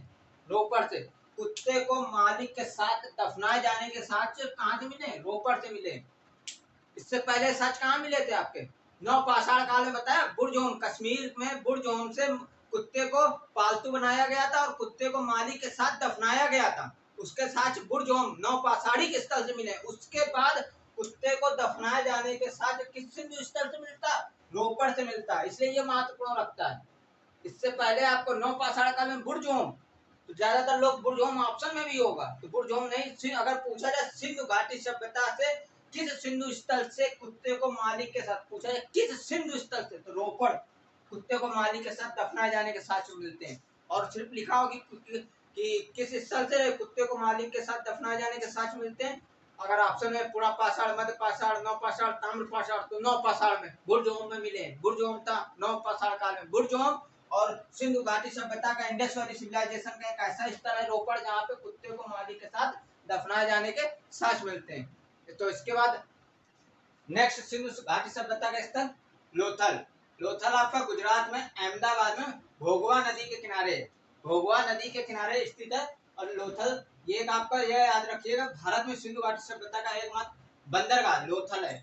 रोपड़ से। कुत्ते को मालिक के साथ दफनाए जाने के साथ कहाँ से मिले? रोपड़ से मिले। इससे पहले सच कहाँ मिले थे आपके? नवपाषाण काल में बताया, बुरजोम, कश्मीर में बुरजोम से कुत्ते को पालतू बनाया गया था और कुत्ते को मालिक के साथ दफनाया गया था। उसके साथ बुरजोम नवपाषाणिक स्थल से मिले। उसके बाद कुत्ते को दफनाए जाने के साथ किस सिंधु स्थल से मिलता? रोपड़ से मिलता है, इसलिए ये महत्वपूर्ण रखता है। इससे पहले आपको नवपाषाण काल में बुरजोम, तो ज्यादातर लोग बुरजोम ऑप्शन में भी होगा, तो बुरजोम नहीं। अगर पूछा जाए सिंधु घाटी सभ्यता से किस सिंधु स्थल से कुत्ते को मालिक के साथ, पूछा जाए किस सिंधु स्थल से, तो रोपड़ कुत्ते को मालिक के साथ दफनाए जाने के साथ मिलते हैं। और सिर्फ लिखा हो कि किस स्थल से कुत्ते को मालिक के साथ दफनाए जाने के साथ मिलते हैं। अगर ऑप्शन में पूरा पाषाण, मध्य पाषाण, नवपाषाण, ताम्र पाषाण, तो नवपाषाण में बुरजोम में मिले। बुरजोम था नवपाषाण काल में बुरजोम। और सिंधु घाटी सभ्यता का, इंडस वैली सिविलाइजेशन का एक ऐसा स्थल है रोपड़, जहाँ पे कुत्ते को मालिक के साथ दफनाए जाने के साक्ष्य मिलते हैं। तो इसके बाद नेक्स्ट सिंधु घाटी सभ्यता का स्थल लोथल। लोथल आपका गुजरात में, अहमदाबाद में, भोगवा नदी के किनारे, भोगवा नदी के किनारे स्थित है। और लोथल, ये एक आपका यह याद रखिएगा, भारत में सिंधु घाटी सभ्यता का एकमात्र बंदरगाह लोथल है।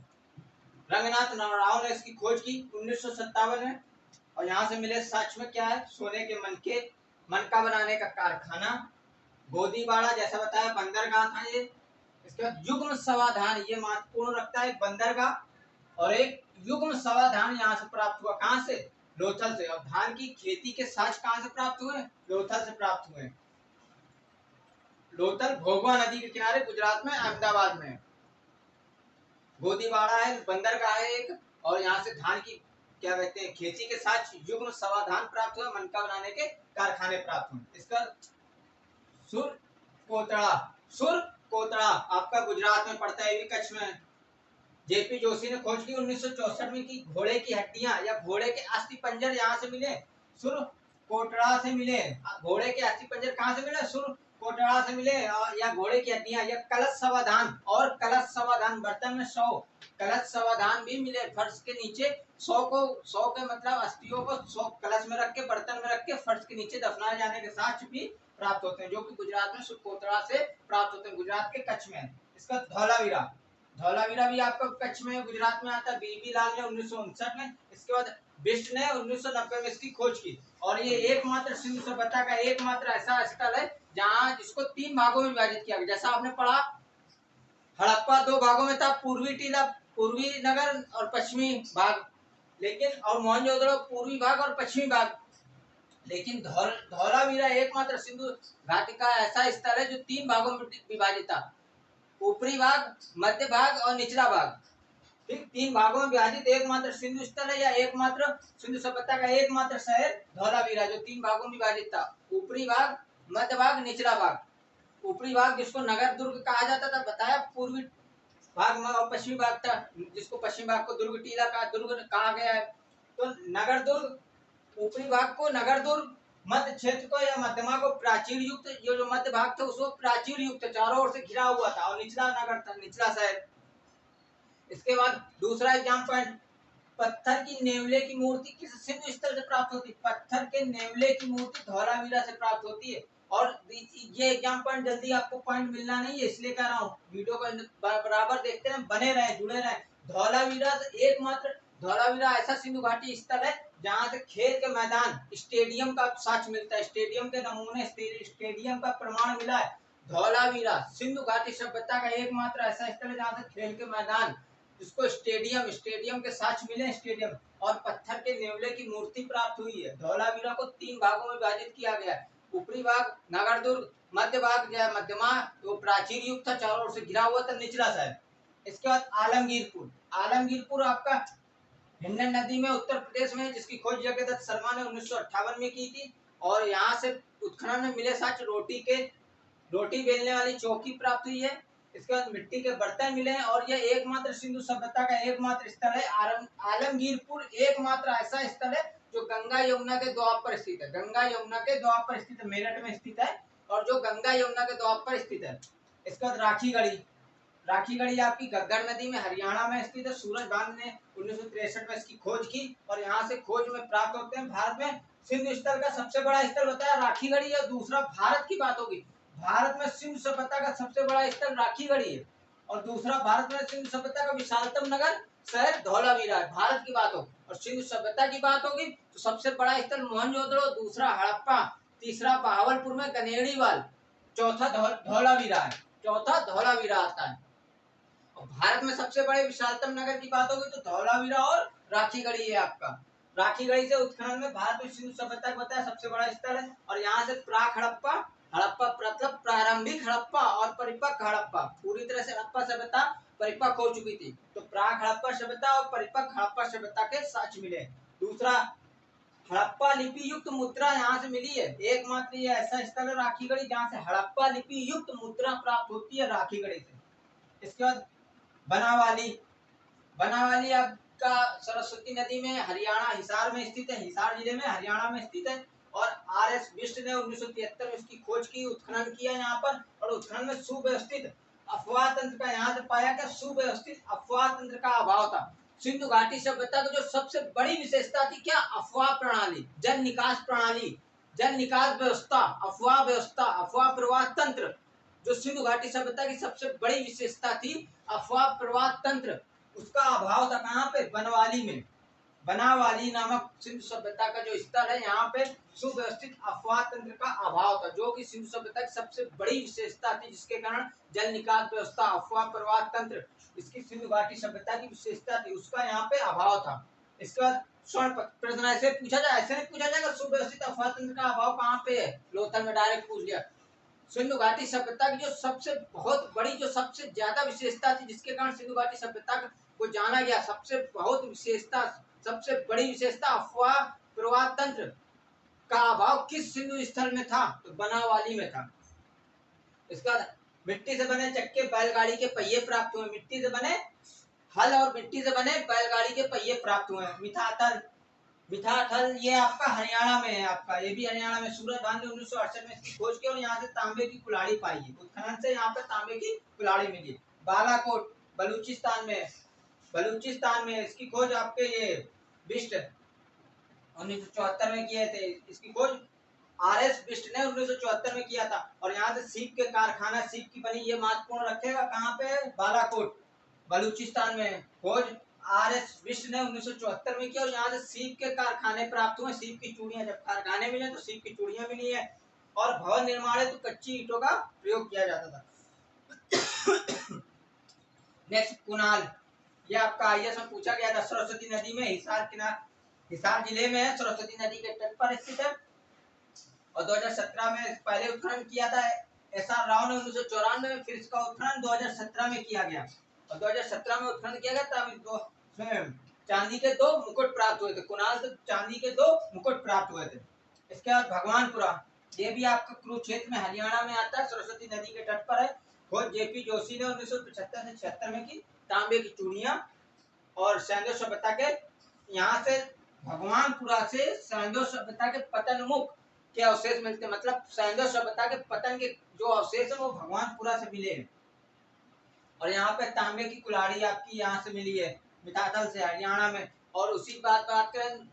रंगनाथ राव ने इसकी खोज की 1957 में। और यहाँ से मिले साक्ष्य में क्या है? सोने के मनके, मनका बनाने का कारखाना, गोदीबाड़ा, जैसा बताया बंदरगाह था ये। इसके बाद युग्म समाधान, ये महत्वपूर्ण रखता है, बंदरगाह और एक युग्म समाधान यहाँ से प्राप्त हुआ। कहाँ से? लोथल से। और धान की खेती के साक्ष्य कहाँ से प्राप्त हुए? लोथल से प्राप्त हुए। लोथल भोगवा नदी के किनारे गुजरात में, अहमदाबाद में। गोदीबाड़ा है, बंदरगाह है एक, और यहाँ से धान की क्या कहते हैं, खेती के साथ युग्म समाधान प्राप्त हुआ, मनका बनाने के कारखाने प्राप्त हुए। इसका सुर कोतड़ा, सुर कोतड़ा आपका गुजरात में पड़ता है, कच्छ में। जेपी जोशी ने खोज की 1964 में की घोड़े की हड्डियां या घोड़े के अस्थि पंजर यहाँ से मिले, सुर कोटड़ा से मिले। घोड़े के अस्थि पंजर कहाँ से मिले? सुर कोटड़ा से मिले। या घोड़े की हड्डियां या कलश समाधान, और कलश समाधान बर्तन में 100 कलश समाधान भी मिले। फर्श के नीचे 100 के मतलब अस्थियों को 100 कलश में रख के, बर्तन में रख के फर्श के नीचे दफनाए जाने के साक्ष्य भी प्राप्त होते हैं, जो कि गुजरात में सुरकोतड़ा से प्राप्त होते हैं, गुजरात के कच्छ में। इसका धौलावीरा, धौलावीरा भी आपका कच्छ में, गुजरात में आता है। बीबी लाल ने 1959 में, इसके बाद बिष्ट ने 1990 में इसकी खोज की। और ये एकमात्र सिंधु सभ्यता का एकमात्र ऐसा स्थल है जहाँ जिसको 3 भागों में विभाजित किया गया। जैसा आपने पढ़ा, हड़प्पा 2 भागों में था, पूर्वी टीला पूर्वी नगर और पश्चिमी भाग, लेकिन और मोहनजोदड़ो पूर्वी भाग और पश्चिमी भाग। लेकिन धौलावीरा एकमात्र सिंधु घाटी का ऐसा स्थल है जो 3 भागों में विभाजित था, ऊपरी भाग, मध्य भाग और निचला भाग। ठीक, 3 भागों में विभाजित एकमात्र सिंधु स्थल है या एकमात्र सिंधु सभ्यता का एकमात्र शहर धौलावीरा, जो 3 भागों में विभाजित था, ऊपरी भाग, मध्य भाग, निचला भाग। ऊपरी भाग जिसको नगर दुर्ग कहा जाता था, बताया, पूर्वी भाग में और पश्चिमी भाग था जिसको पश्चिमी भाग को दुर्ग टीला का दुर्ग कहा गया है। तो नगर दुर्ग, ऊपरी भाग को नगर दुर्ग, मध्य क्षेत्र को या मध्यमा को प्राचीर युक्त, जो मध्य भाग था उसको प्राचीर युक्त चारों ओर से घिरा हुआ था, और निचला नगर था, निचला शहर। इसके बाद दूसरा एग्जाम पॉइंट, पत्थर की नेवले की मूर्ति किस सिंधु स्थल से प्राप्त होती है? पत्थर के नेवले की मूर्ति धौलावीरा से प्राप्त होती है। और ये एग्जाम पॉइंट जल्दी आपको पॉइंट मिलना नहीं है, इसलिए कह रहा हूँ वीडियो को बराबर देखते रहे, बने रहे, जुड़े रहे। धौलावीरा एकमात्र, धौलावीरा ऐसा सिंधु घाटी स्थल है जहाँ से खेल के मैदान, स्टेडियम का साक्ष्य मिलता है, स्टेडियम के नमूने, स्टेडियम का प्रमाण मिला है। धौलावीरा सिंधु घाटी सभ्यता का एकमात्र ऐसा स्थल है जहाँ से खेल के मैदान, जिसको स्टेडियम, स्टेडियम के साक्ष्य मिले, स्टेडियम और पत्थर के नेवले की मूर्ति प्राप्त हुई है। धौलावीरा को 3 भागों में विभाजित किया गया है, ऊपरी भाग नगर दुर्ग, मध्य भाग जो है मध्यमा, वो प्राचीर युक्त था, चारों ओर से घिरा हुआ था, निचला शहर। इसके बाद आलमगीरपुर, आलमगीरपुर आपका हिंडन नदी में उत्तर प्रदेश में, जिसकी खोज जगदत्त शर्मा ने 1958 में की थी। और यहाँ से उत्खनन में मिले साक्ष्य रोटी बेलने वाली चौकी प्राप्त हुई है। इसके बाद मिट्टी के बर्तन मिले हैं, और यह एकमात्र सिंधु सभ्यता का एकमात्र स्थल है। आलमगीरपुर एकमात्र ऐसा स्थल है जो गंगा यमुना के द्वार पर स्थित है, गंगा यमुना के द्वार पर स्थित है, मेरठ में स्थित है, और जो गंगा यमुना के द्वार पर स्थित है। इसके बाद राखीगढ़ी, राखीगढ़ी आपकी घग्गर नदी में हरियाणा में स्थित है। सूरज भान ने 1963 में इसकी खोज की, और यहाँ से खोज में प्राप्त होते हैं। भारत में सिंधु स्थल का सबसे बड़ा स्थल बताया राखीगढ़ी है। दूसरा भारत की बात होगी, भारत में सिंधु सभ्यता का सबसे बड़ा स्थल राखीगढ़ी है, और दूसरा भारत में सिंधु सभ्यता का विशालतम नगर शहर धौलावीरा है, भारत की बात हो। और सिंधु सभ्यता की बात होगी तो सबसे बड़ा स्थल मोहनजोदड़ो, दूसरा हड़प्पा, तीसरा बहावलपुर में गनेड़ीवाल, चौथा धौलावीरा है, चौथा धौलावीरा आता है। और भारत में सबसे बड़े विशालतम नगर की बात होगी तो धौलावीरा और राखीगढ़ी है आपका। राखीगढ़ी से उत्खनन में भारत में सिंधु सभ्यता का बताया सबसे बड़ा स्थल है। और यहाँ से प्राक हड़प्पा, हड़प्पा मतलब प्रारंभिक हड़प्पा और परिपक्व हड़प्पा, पूरी तरह से हड़प्पा सभ्यता परिपक्व हो चुकी थी, तो प्राक हड़प्पा सभ्यता और परिपक्व हड़प्पा सभ्यता के साक्ष्य मिले। दूसरा, हड़प्पा लिपि युक्त मुद्रा यहाँ से मिली है, एकमात्र ये ऐसा स्थल है राखीगढ़ी जहाँ से हड़प्पा लिपि युक्त मुद्रा प्राप्त होती है, राखीगढ़ी से। इसके बाद बनावाली, बनावाली आपका सरस्वती नदी में हरियाणा हिसार में स्थित है, हिसार जिले में हरियाणा में स्थित है। और आर.एस. बिष्ट ने 1973 में इसकी खोज की, उत्खनन किया यहाँ पर, और उत्खनन में सुव्यवस्थित अफवाह तंत्र का यहाँ से पाया गया, सुव्यवस्थित अफवाह तंत्र का अभाव था। सिंधु घाटी सभ्यता की जो सबसे बड़ी विशेषता थी क्या? अफवाह प्रणाली, जल निकास प्रणाली, जल निकास व्यवस्था, अफवाह व्यवस्था, अफवाह प्रवाह तंत्र, जो सिंधु घाटी सभ्यता की सबसे बड़ी विशेषता थी, अफवाह प्रवाह तंत्र, उसका अभाव था। कहाँ पे? बनवाली में, बनावाली नामक सिंधु सभ्यता का जो स्थल है, यहाँ पे सुव्यवस्थित अफवाह तंत्र का अभाव था, जो कि सिंधु सभ्यता की सबसे बड़ी विशेषता थी, जिसके कारण जल निकास व्यवस्था, अफवाह प्रवाह तंत्र, इसकी सिंधु घाटी सभ्यता की विशेषता थी, उसका यहाँ पे अभाव था। इसके बाद स्वर्ण प्रश्न ऐसे पूछा जाए, ऐसे नहीं पूछा जाएगा सुव्यवस्थित अफवाह तंत्र का अभाव कहाँ पे है, लोथल में डायरेक्ट पूछ लिया। सिंधु घाटी सभ्यता की जो सबसे बहुत बड़ी, जो सबसे ज्यादा विशेषता थी, जिसके कारण सिंधु घाटी सभ्यता को जाना गया, सबसे बहुत विशेषता, सबसे बड़ी विशेषता अफवाह प्रवाह तंत्र का अभाव किस सिंधु स्थल में था? तो बनावाली में था। इसका मिट्टी से बने चक्के, बैलगाड़ी के पहिए प्राप्त हुए, मिट्टी से बने हल और मिट्टी से बने बैलगाड़ी के पहिए प्राप्त हुए। मिठाथल, मिठाथल ये आपका हरियाणा में है, आपका ये भी हरियाणा में। सूरज भान ने 1968 में इसकी खोज की, और यहाँ से तांबे की कुल्हाड़ी पाई है, उत्खनन से यहाँ पे तांबे की कुल्हाड़ी मिली। बालाकोट बलूचिस्तान में, बलूचिस्तान में इसकी खोज आपके ये बिष्ट 1974 में किए थे, इसकी खोज आर.एस. बिष्ट ने 1974 में किया था। और यहाँ से सीप के कारखाना, सीप की बनी, ये महत्वपूर्ण रखेगा, कहाँ पे? बालाकोट बलूचिस्तान में। खोज आर.एस. बिष्ट ने 1974 में किया, और यहाँ से सीप के कारखाने प्राप्त हुए, सीप की चूड़ियां, जब कारखाने मिले तो सीप की चूड़ियां मिली है। और भवन निर्माण है तो कच्ची ईंटों का प्रयोग किया जाता था। नेक्स्ट, कुणाल, ये आपका आईएएस में पूछा गया था। सरस्वती नदी में हिसार जिले में है, सरस्वती नदी के तट पर स्थित है। और 2017 में पहले उत्खनन किया था SR राव ने 1994 में, फिर इसका उत्खनन 2017 में किया गया। और 2017 में उत्खनन किया गया तब चांदी के 2 मुकुट प्राप्त हुए थे। कुणाल से चांदी के 2 मुकुट प्राप्त हुए थे। इसके बाद भगवानपुरा, ये भी आपका कुरुक्षेत्र में हरियाणा में आता है, सरस्वती नदी के तट पर है। खोज JP जोशी ने 1975 से 76 में की। तांबे की चूड़ियां और सैंधव सभ्यता के, यहाँ से भगवानपुरा से सैंधव सभ्यता के पतन मुख के अवशेष मिलते, मतलब सैंधव सभ्यता के पतन के जो अवशेष है वो भगवानपुरा से मिले हैं। और यहाँ पे तांबे की कुल्हाड़ी आपकी यहाँ से मिली है, मिताथल से, हरियाणा में। और उसी बात करें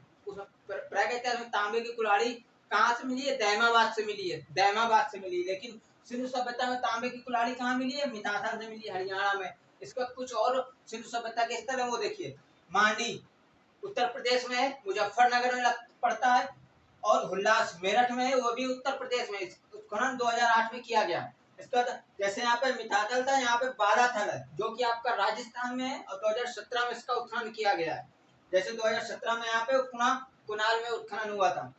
प्रागैतिहासिक में तांबे की कुल्हाड़ी कहाँ से मिली है? दैमाबाद से मिली है, दैमाबाद से मिली है। लेकिन सिंधु सभ्यता में तांबे की कुल्हाड़ी कहाँ मिली है? मिताथल से मिली है, हरियाणा में। इसका कुछ और सिंधु सभ्यता के स्थल है वो देखिए। मांडी उत्तर प्रदेश में है, मुजफ्फरनगर में पड़ता है। और हुल्लास मेरठ में है, वो भी उत्तर प्रदेश में। उत्खनन 2008 में किया गया। इसका जैसे यहाँ पे मिताथल था, यहाँ पे बालाथल है जो कि आपका राजस्थान में है। और 2017 में इसका उत्खनन किया गया है। जैसे 2017 में यहाँ पे कुनाल में उत्खनन हुआ था।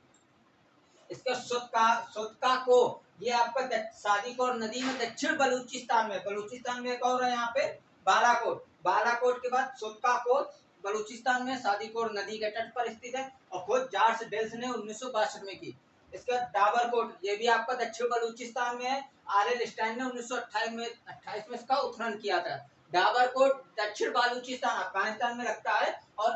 इसका सोतका को, ये आपका सादीकोट नदी में दक्षिण बलूचिस्तान में एक और है यहाँ पे बालाकोट। बालाकोट के बाद सोतका को बलूचिस्तान में सादीकोट नदी के तट पर स्थित है। और खोज जॉर्ज डेल्स ने 1962 में की। इसके बाद डाबरकोट, ये भी आपका दक्षिण बलूचिस्तान में है। RL स्टाइन ने 1928 में इसका उत्खनन किया था। डाबरकोट दक्षिण बलूचिस्तान अफगानिस्तान में लगता है। और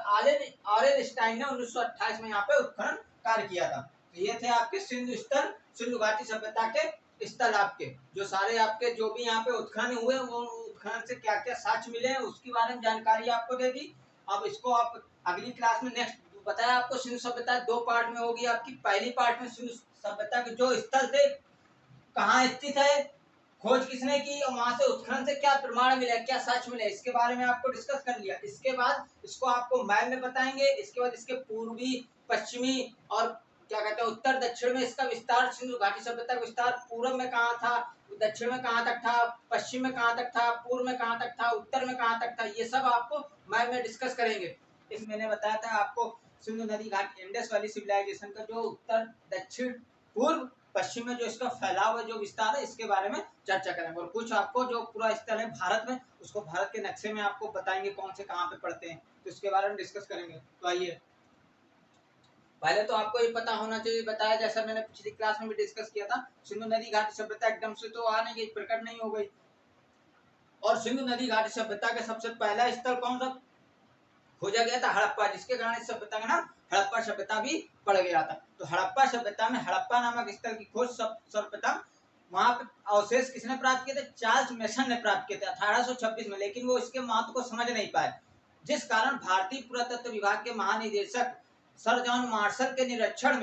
RL स्टाइन ने 1928 में यहाँ पे उत्खनन कार्य किया था। ये थे आपके सिंधु स्थल, सिंधु घाटी सभ्यता के स्थल आपके, जो सारे आपके जो भी यहाँ पे उत्खनन हुए वो उत्खनन से क्या क्या साक्ष्य मिले हैं उसके बारे में जानकारी आपको दे दी। अब इसको आप अगली क्लास में नेक्स्ट बताया आपको। सिंधु सभ्यता 2 पार्ट में होगी आपकी। पहली पार्ट में सिंधु सभ्यता के जो स्थल थे कहाँ स्थित है, खोज किसने की, और वहां से उत्खनन से क्या प्रमाण मिले, क्या साक्ष्य मिले, इसके बारे में आपको डिस्कस कर लिया। इसके बाद इसको आपको मैप में बताएंगे। इसके बाद इसके पूर्वी, पश्चिमी और क्या कहते हैं उत्तर दक्षिण में इसका विस्तार, सिंधु घाटी सभ्यता का विस्तार पूर्व में कहाँ था, दक्षिण में कहाँ तक था, पश्चिम में कहाँ तक था, पूर्व में कहाँ तक था, उत्तर में कहाँ तक था, ये सब आपको मैप में डिस्कस करेंगे। इस मैंने बताया था आपको सिंधु नदी घाटी इंडस वैली सिविलाइजेशन का जो उत्तर दक्षिण पूर्व पश्चिम में जो इसका फैलाव है, जो विस्तार है, इसके बारे में चर्चा करेंगे। और कुछ आपको जो पूरा स्थल है भारत में, उसको भारत के नक्शे में आपको बताएंगे कौन से कहाँ पे पड़ते हैं, तो इसके बारे में डिस्कस करेंगे। तो आइए, पहले तो आपको ये पता होना चाहिए, बताया जैसा मैंने पिछली क्लास में भी डिस्कस किया था, सिंधु नदी घाटी सभ्यता एकदम से तो आ नहीं गई, प्रकट नहीं हो गई। और सिंधु नदी घाटी सभ्यता का सबसे पहला स्थल कौन सा खोजा गया था? हड़प्पा, जिसके कारण इस सभ्यता का नाम हड़प्पा सभ्यता भी पड़ गया था। तो हड़प्पा सभ्यता में हड़प्पा नामक स्थल की खोज सर्वप्रथम वहां पे अवशेष किसने प्राप्त किए थे? चार्ल्स मेसन ने प्राप्त किए थे 1826 में। लेकिन वो इसके महत्व को समझ नहीं पाए, जिस कारण भारतीय पुरातत्व विभाग के महानिदेशक सर जॉन मार्शल के निरीक्षण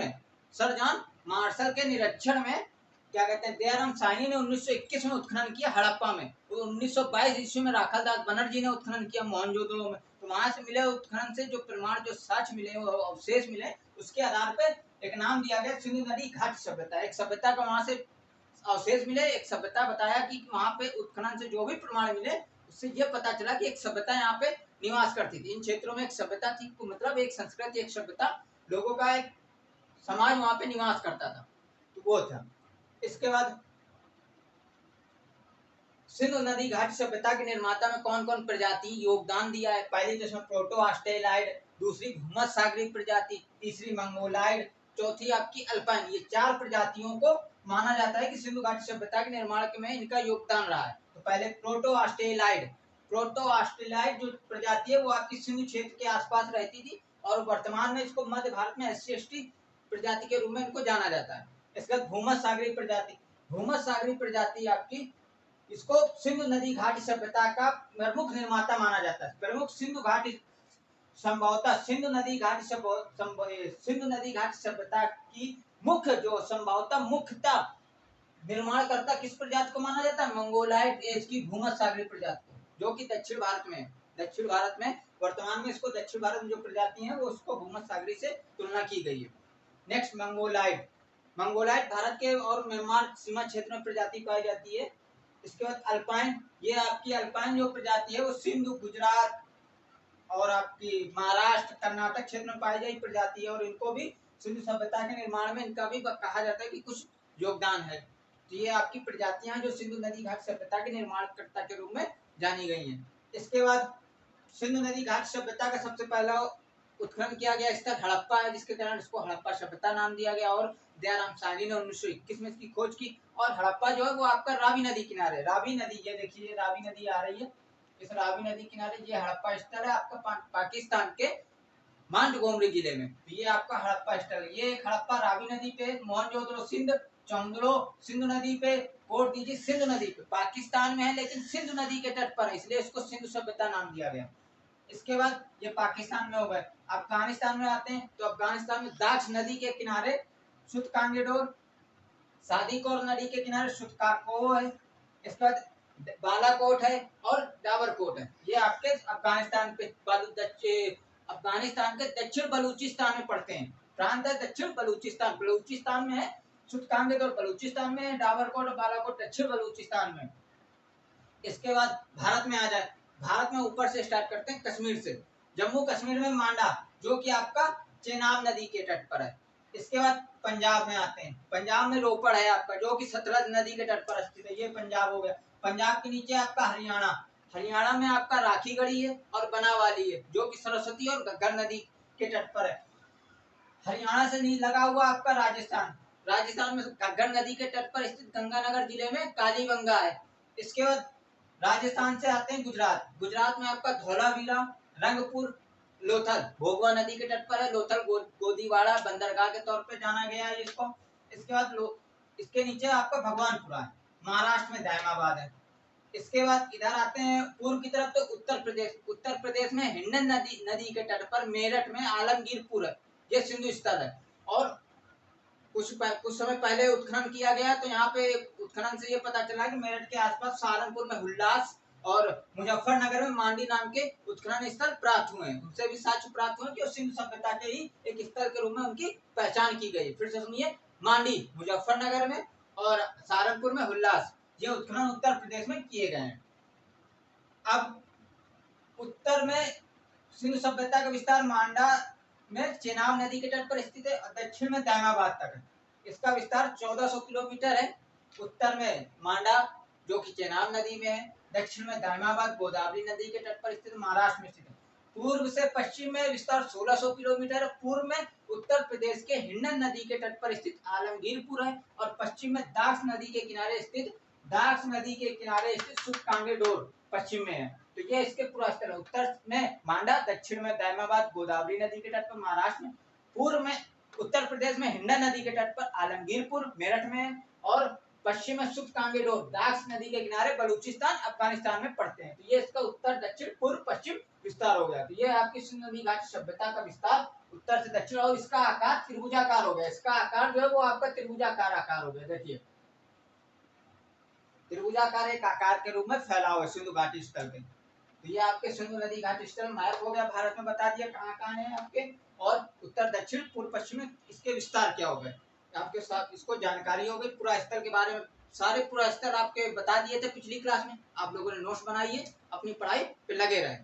में क्या कहते हैं दयाराम साहनी ने 1921 में उत्खनन किया हड़प्पा में। तो 1922 ईस्वी में राखाल दास बनर्जी ने उत्खनन किया मोहनजोदड़ो में। तो वहां से मिले उत्खनन से जो प्रमाण, जो साक्ष्य मिले, वो अवशेष मिले, उसके आधार पे एक नाम दिया गया सिंधु नदी घाटी सभ्यता। एक सभ्यता का वहां से अवशेष मिले, एक सभ्यता बताया कि वहां पे उत्खनन से जो भी प्रमाण मिले उससे ये पता चला कि एक सभ्यता यहाँ पे निवास करती थी। इन क्षेत्रों में एक सभ्यता थी, मतलब एक संस्कृति, एक सभ्यता, लोगों का एक समाज वहां पे निवास करता था, तो वो था। इसके बाद सिंधु नदी घाटी सभ्यता के निर्माता में कौन कौन प्रजाति योगदान दिया है? पहली तो इसमें प्रोटो ऑस्ट्रेलाइड, दूसरी भूमध्य सागरीय प्रजाति, तीसरी मंगोलाइड, चौथी आपकी अल्पाइन। ये 4 प्रजातियों को माना जाता है कि सिंधु घाटी सभ्यता के निर्माण में इनका योगदान रहा है। तो पहले प्रोटो ऑस्ट्रेलाइड जो प्रजाति है वो आपकी सिंधु क्षेत्र के आसपास रहती थी, और वर्तमान में इसको मध्य भारत में SC/ST प्रजाति के रूप में इनको जाना जाता है। इसके बाद भूमध्य सागरीय प्रजाति आपकी, इसको सिंधु नदी घाटी सभ्यता का प्रमुख निर्माता माना जाता है। प्रमुख सिंधु नदी घाटी सभ्यता की मुख्यता निर्माणकर्ता किस प्रजाति को माना जाता है? मंगोलाइड एज की भूमध्य सागरीय प्रजाति को, जो कि दक्षिण भारत में वर्तमान में इसको दक्षिण भारत में जो प्रजाति है वो उसको भूमध्य सागरीय से तुलना की गई है। नेक्स्ट मंगोलाइड भारत के और म्यांमार सीमा क्षेत्र में प्रजाति पाई जाती है। इसके बाद अल्पाइन, ये आपकी अल्पाइन जो प्रजाति है वो सिंधु, गुजरात, और आपकी महाराष्ट्र कर्नाटक क्षेत्र में पाई गई प्रजाति है, और इनको भी सिंधु सभ्यता के निर्माण में इनका भी कहा जाता है कि कुछ योगदान है। तो ये आपकी प्रजातियां जो सिंधु नदी घाट सभ्यता के निर्माणकर्ता के रूप में जानी गई हैं। इसके बाद सिंधु नदी घाट सभ्यता का सबसे पहला उत्खनन किया गया स्थल हड़प्पा है, जिसके कारण इसको हड़प्पा सभ्यता नाम दिया गया, और दयाराम साहनी ने 1921 में इसकी खोज की। और हड़प्पा जो है वो आपका रावी नदी किनारे, रावी नदी, ये देखिए रावी नदी आ रही है, इस रावी नदी किनारे ये हड़प्पा स्थल है आपका पाकिस्तान के मांडगोमरी जिले में। तो ये आपका हड़प्पा स्थल, ये हड़प्पा रावी नदी पे, मोहनजोदड़ो सिंध, चौंदड़ो सिंधु नदी पे, कोट दीजिए सिंधु नदी पे, पाकिस्तान में है लेकिन सिंधु नदी के तट पर है, इसलिए इसको सिंधु सभ्यता नाम दिया गया। इसके बाद ये पाकिस्तान में हो गए। अफगानिस्तान में आते हैं, तो अफगानिस्तान में दाक्ष नदी के किनारे सुतकांगेडोर, सादीकोर नदी के किनारे सुतकाको है, इसके बाद बालाकोट है और डाबरकोट है। ये आपके अफगानिस्तान पे अफगानिस्तान के दक्षिण बलूचिस्तान में पड़ते हैं। प्रांत है दक्षिण बलूचिस्तान, बलूचिस्तान में है, सुतकांगेडोर बलूचिस्तान में, डाबरकोट और बालाकोट दक्षिण बलूचिस्तान में। इसके बाद भारत में आ जाए, भारत में ऊपर से स्टार्ट करते हैं कश्मीर से। जम्मू कश्मीर में मांडा, जो कि आपका चेनाब नदी के तट पर है। इसके बाद पंजाब में आते हैं, पंजाब में रोपड़ है आपका, जो कि सतलज नदी के तट पर स्थित है, ये पंजाब हो गया। पंजाब के नीचे आपका हरियाणा, हरियाणा में आपका राखीगढ़ी है और बनावाली है, जो कि सरस्वती और घग्गर नदी के तट पर है। हरियाणा से नहीं लगा हुआ आपका राजस्थान, राजस्थान में घग्गर नदी के तट पर स्थित गंगानगर जिले में कालीबंगा है। इसके बाद राजस्थान से आते हैं गुजरात, गुजरात में आपका धौलावीरा, रंगपुर, लोथल भोगवा नदी के तट पर है, लोथल गोदीवाड़ा बंदरगाह के तौर पे जाना गया है इसको। इसके बाद इसके नीचे आपका भगवानपुरा है, महाराष्ट्र में दायमाबाद है। इसके बाद इधर आते हैं पूर्व की तरफ, तो उत्तर प्रदेश, उत्तर प्रदेश में हिंडन नदी के तट पर मेरठ में आलमगीरपुर है, ये सिंधु स्थल है। और कुछ समय पहले उत्खनन किया गया, तो यहाँ पे उत्खनन से ये पता चला कि मेरठ के आसपास सहारनपुर में हुल्लास और मुजफ्फरनगर में मांडी नाम के उत्खनन स्थल प्राप्त हुए हैं। उनसे भी साक्ष्य प्राप्त हुए कि सिंधु सभ्यता के ही एक स्थल के रूप में उनकी पहचान की गई। फिर से सुनिए, मांडी मुजफ्फरनगर में और सहारनपुर में हुल्लास, ये उत्खनन उत्तर प्रदेश में किए गए हैं। अब उत्तर में सिंधु सभ्यता का विस्तार मांडा में चेनाब नदी के तट पर स्थित है, दक्षिण में दायमाबाद तक है। इसका विस्तार 1400 किलोमीटर है। उत्तर में मांडा, जो कि चेनाब नदी में है, दक्षिण में दायमाबाद गोदावरी नदी के तट पर स्थित महाराष्ट्र में स्थित है। पूर्व से पश्चिम में विस्तार 1600 किलोमीटर है। पूर्व में उत्तर प्रदेश के हिंडन नदी के तट पर स्थित आलमगीरपुर है, और पश्चिम में दाक्ष नदी के किनारे स्थित सुतकांगेडोर पश्चिम में है। तो ये इसके पूरा स्थल है। उत्तर में मांडा, दक्षिण में दायमाबाद गोदावरी नदी के तट पर महाराष्ट्र में, पूर्व में उत्तर प्रदेश में हिंडन नदी के तट पर आलमगीरपुर मेरठ में, और पश्चिम में सुतकांगेडोर दाक्ष नदी के किनारे बलूचिस्तान अफगानिस्तान में पड़ते हैं। तो ये इसका उत्तर दक्षिण पूर्व पश्चिम विस्तार हो गया। तो ये आपकी सिंधु नदी घाटी सभ्यता का विस्तार उत्तर से दक्षिण, और इसका आकार त्रिभुजाकार हो गया। इसका आकार जो है वो आपका त्रिभुजाकार आकार हो गया। देखिए त्रिभुजाकार एक आकार के रूप में फैला हुआ है सिंधु घाटी स्थल पे। तो ये आपके सिंधु नदी घाटी स्थल मैप हो गया, भारत में बता दिया कहाँ कहाँ है आपके, और उत्तर दक्षिण पूर्व पश्चिम में इसके विस्तार क्या हो गए आपके साथ, इसको जानकारी हो गई। पूरा स्थल के बारे में सारे पूरा स्थल आपके बता दिए थे पिछली क्लास में। आप लोगों ने नोट्स बनाइए, अपनी पढ़ाई पे लगे रहे।